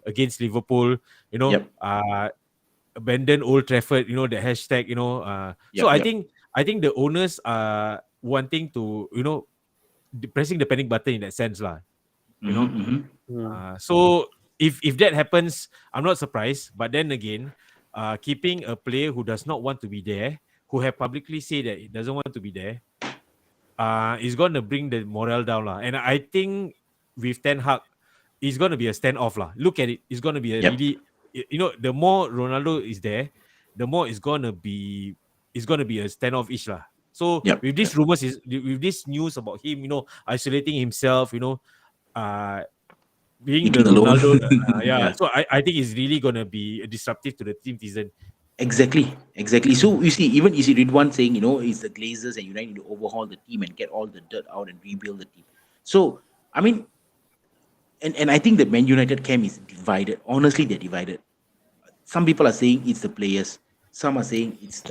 against Liverpool, Yep. Abandon Old Trafford, the hashtag, so I think the owners are wanting to, pressing the panic button in that sense lah. So if that happens, I'm not surprised. But then again, keeping a player who does not want to be there, who have publicly said that he doesn't want to be there, is going to bring the morale down lah. And I think with Ten Hag, it's going to be a standoff lah. Look at it. It's going to be a really, the more Ronaldo is there, the more it's going to be a standoff-ish lah. So Yep. with these rumors, with this news about him, isolating himself, being the Eating alone. Ronaldo, Yeah. So I think it's really gonna be disruptive to the team season. Exactly. So you see, even you see Ridwan saying, it's the Glazers and United need to overhaul the team and get all the dirt out and rebuild the team. So I mean, and I think that Man United camp is divided. Honestly, they're divided. Some people are saying it's the players. Some are saying it's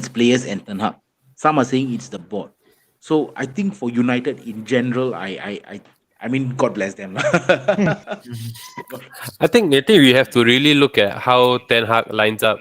players and Ten Hag. Some are saying it's the board. So I think for United in general, I mean, God bless them. I think we have to really look at how Ten Hag lines up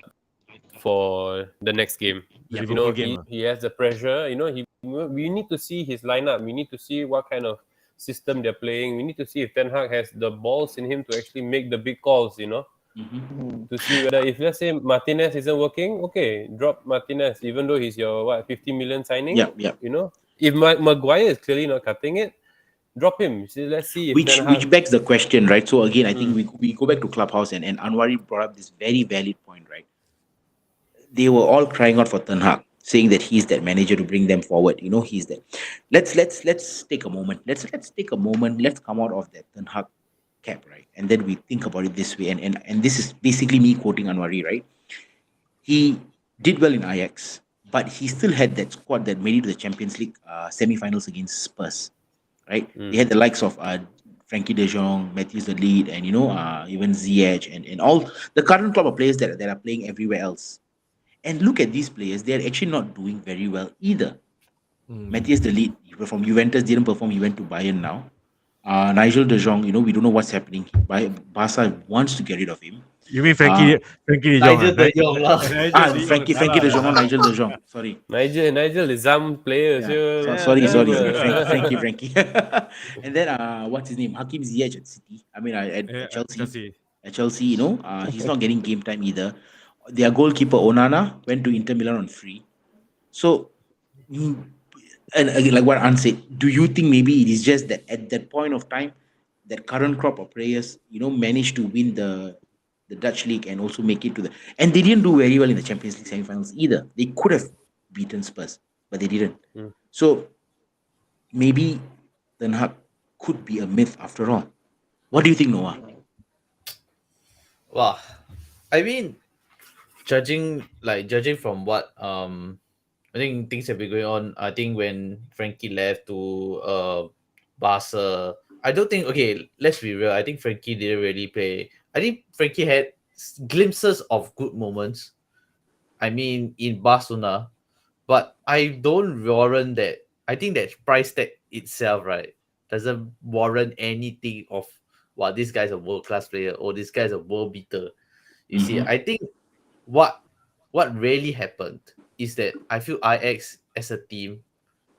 for the next game. The You know, Liverpool game. he has the pressure. You know, we need to see his lineup. We need to see what kind of system they're playing. We need to see if Ten Hag has the balls in him to actually make the big calls. You know, to see whether if let's say Martinez isn't working, okay, drop Martinez, even though he's your 50 million signing. Yep. You know, if Maguire is clearly not cutting it, drop him. So let's see if which Ten Hag. which begs the question, right? So again, I think we go back to Clubhouse and Anwari brought up this very valid point, right? They were all crying out for Ten Hag, saying that he's that manager to bring them forward. He's that. Let's take a moment. Let's take a moment. Let's come out of that Ten Hag cap, right? And then we think about it this way. And this is basically me quoting Anwari, right? He did well in Ajax, but he still had that squad that made it to the Champions League semi-finals against Spurs, right? They had the likes of Frankie De Jong, Matthews the lead, and even Ziyech and all the current club of players that are playing everywhere else. And look at these players; they are actually not doing very well either. Matthias the lead from Juventus didn't perform. He went to Bayern now. Nigel De Jong, we don't know what's happening. Barca wants to get rid of him. You mean Frankie De Jong? Nigel De Jong lah. Frankie De Jong, not Nigel De Jong. Sorry. Nigel is some player. Yeah. Sorry. Frankie. And then what's his name? Hakim Ziyech at City. I mean, at Chelsea. At Chelsea, he's not getting game time either. Their goalkeeper Onana went to Inter Milan on free. So, and again, like what An said, do you think maybe it is just that at that point of time, that current crop of players, managed to win the Dutch league and also make it to and they didn't do very well in the Champions League semi-finals either. They could have beaten Spurs, but they didn't. So maybe Ten Hag could be a myth after all. What do you think, Noah? Well, I mean, judging from what I think things have been going on. I think when Frankie left to Barca, I don't think. Okay, let's be real. I think Frankie didn't really play. I think Frankie had glimpses of good moments. I mean, in Barcelona, but I don't warrant that. I think that price tag itself, right, doesn't warrant anything of this guy's a world class player or this guy's a world beater. You see, I think what really happened is that I feel Ajax as a team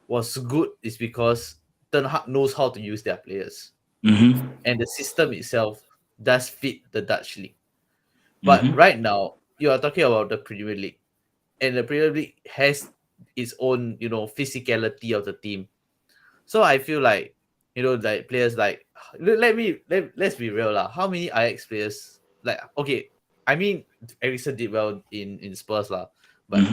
was good is because Ten Hag knows how to use their players. And the system itself does fit the Dutch league. But right now, you are talking about the Premier League. And the Premier League has its own, physicality of the team. So I feel like, like players like, let's be real lah. How many Ajax players, I mean, Eriksen did well in Spurs lah. But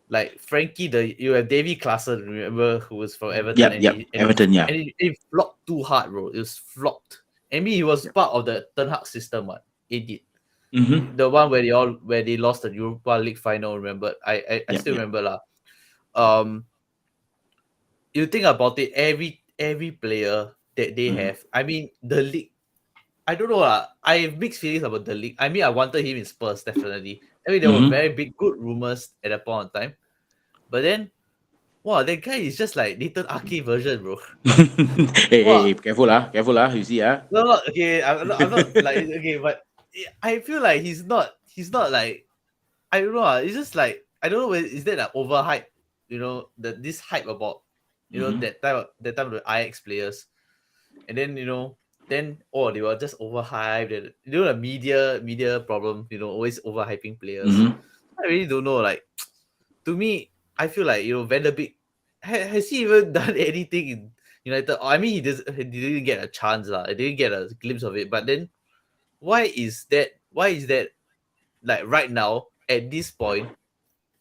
like Frankie, you have Davy Klaassen, remember, who was from Everton. Everton, yeah. And it flopped too hard, bro. It was flopped. I mean, he was part of the Ten Hag system, what it did. The one where they lost the Europa League final. Remember, I still remember lah. You think about it, every player that they have. I mean, the league. I don't know lah. I have mixed feelings about the league. I mean, I wanted him in Spurs definitely. I mean, there were very good rumors at that point in time, but then, wow, that guy is just like Nathan Ake version, bro. hey, careful lah, you see No, okay, I'm not like okay, but I feel like he's not like, I don't know. It's just like, I don't know. Is that an overhype? This hype about that time of the Ajax players, and then they were just overhyped. And, the media problem. Always overhyping players. I really don't know. Like, to me, I feel like Van der Beek, has he even done anything in United? I mean, he didn't get a chance lah. I didn't get a glimpse of it. But then, why is that? Like right now at this point,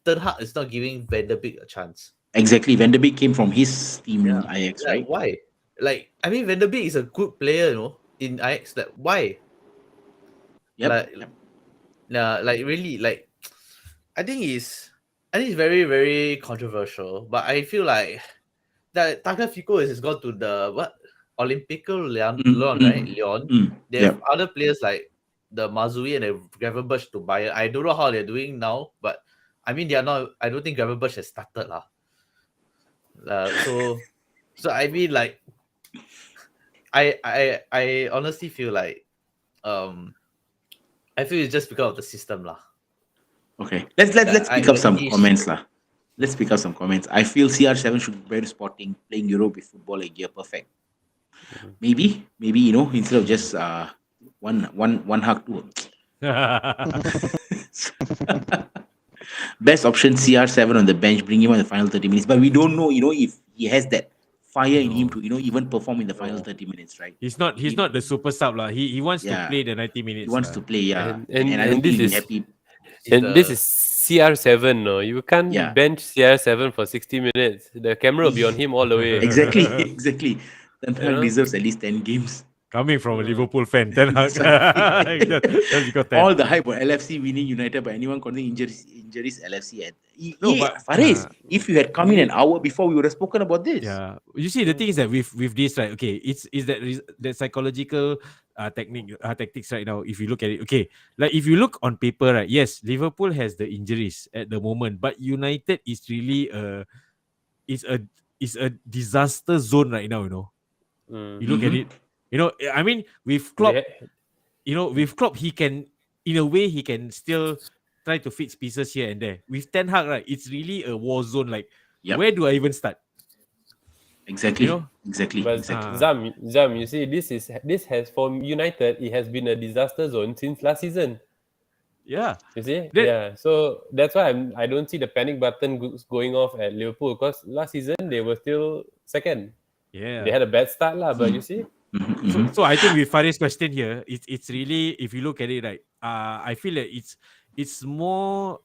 Ten Hag is not giving Van der Beek a chance. Exactly. Van de Beek came from his team in Ajax, Yeah, right? why? Like, I mean, Van de Beek is a good player, in Ajax. Like, why? Yep. Like, Yep. like really, like, I think it's very, very controversial. But I feel like that Tagliafico has gone to the what Olympico Leon, right? Leon. They have Yep. other players like the Mazui and the Gravenberch to Bayern. I don't know how they're doing now, but I mean, they are not. I don't think Gravenberch has started lah. So I mean, like, I honestly feel like I feel it's just because of the system lah. Okay. Let's pick up some English. comments lah. Let's pick up some comments. I feel CR7 should be better Sporting, playing Europe with football a year perfect. Maybe instead of just one hug to best option CR7 on the bench, bring him on the final 30 minutes. But we don't know, if he has that fire in him to, even perform in the final 30 minutes, right? He's not the super sub lah. He wants to Yeah. play the 90 minutes. He wants to play, yeah. And I don't think this he'll be is happy. this is CR7. No, you can't Yeah. bench CR7 for 60 minutes. The camera will be on him all the way. Exactly. Ten Hag know? deserves at least 10 games. Coming from a Liverpool fan, Ten Hag. That's because 10. All the hype on LFC winning United, but anyone causing injuries LFC. No, but Faris, if you had come in an hour before, we would have spoken about this. Yeah, you see, the thing is that with this, right? Okay, it's that psychological tactics right now. If you look at it, okay, like if you look on paper, right? Yes, Liverpool has the injuries at the moment, but United is really is a disaster zone right now. You look at it. I mean, with Klopp, with Klopp, he can, in a way, he can still try to fix pieces here and there. With Ten Hag, right, it's really a war zone. Like, where do I even start? Exactly. Exactly. But exactly. Zam, you see, this has for United, it has been a disaster zone since last season. Yeah. You see? Yeah. So that's why I don't see the panic button going off at Liverpool, because last season they were still second. Yeah. They had a bad start lah, but you see. So I think with Faris' question here, it's really, if you look at it, right, I feel that it's more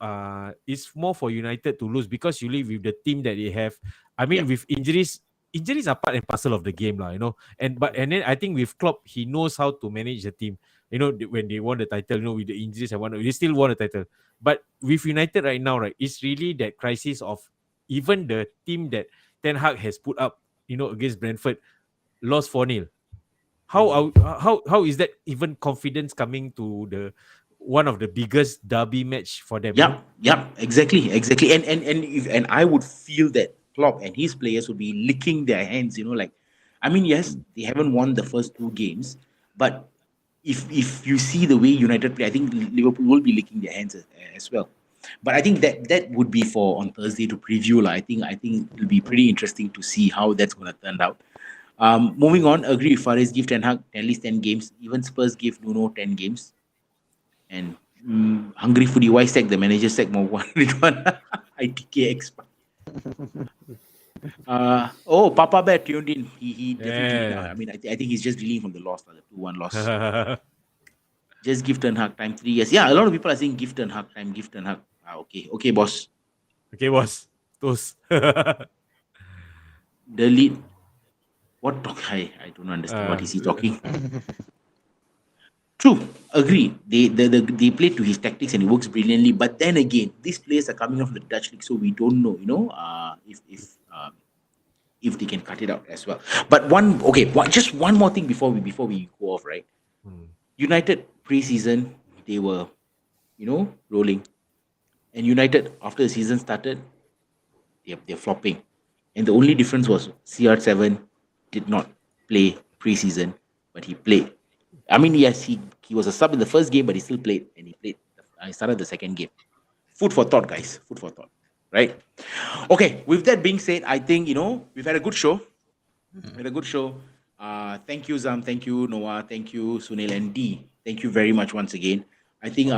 for United to lose, because you live with the team that they have. I mean, with injuries are part and parcel of the game, lah. And then I think with Klopp, he knows how to manage the team. When they won the title, with the injuries and whatnot, they still won the title. But with United right now, right, it's really that crisis of even the team that Ten Hag has put up, against Brentford, lost 4-0. How is that even confidence coming to the one of the biggest derby match for them? Yeah, exactly. And I would feel that Klopp and his players would be licking their hands, yes, they haven't won the first 2 games, but if you see the way United play, I think Liverpool will be licking their hands as well. But I think that would be for on Thursday to preview. I think it'll be pretty interesting to see how that's going to turn out. Moving on, agree with Faris, give Ten Hag at least 10 games. Even Spurs give Nuno 10 games. And Hungry Foodie, why sack the manager, sack more one ITK expert. Papa Bear tuned in. He definitely. I mean, I think he's just dealing from the loss, the 2-1 loss. Just give Ten Hag time, 3 years. Yeah, a lot of people are saying give Ten Hag time, give Ten Hag. Okay, boss. Okay, boss. Toast. Delete. What talk? I don't understand. What is he talking? True, agree. They play to his tactics and it works brilliantly. But then again, these players are coming off the Dutch league, so we don't know. If they can cut it out as well. But just one more thing before we go off, right? United pre-season, they were, rolling, and United after the season started, they're flopping, and the only difference was CR7 did not play pre-season, but he played. I mean, yes, he was a sub in the first game, but he still played, and he started the second game. Food for thought, guys. Food for thought. Right? Okay, with that being said, I think, we've had a good show. Thank you, Zam. Thank you, Noah. Thank you, Sunil and D. Thank you very much once again. I think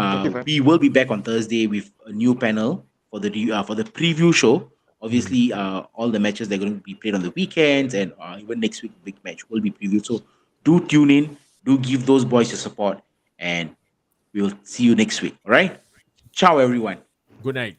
we will be back on Thursday with a new panel for the preview show. Obviously, all the matches that are going to be played on the weekends, and even next week, big match will be previewed. So do tune in. Do give those boys your support, and we'll see you next week. All right? Ciao, everyone. Good night.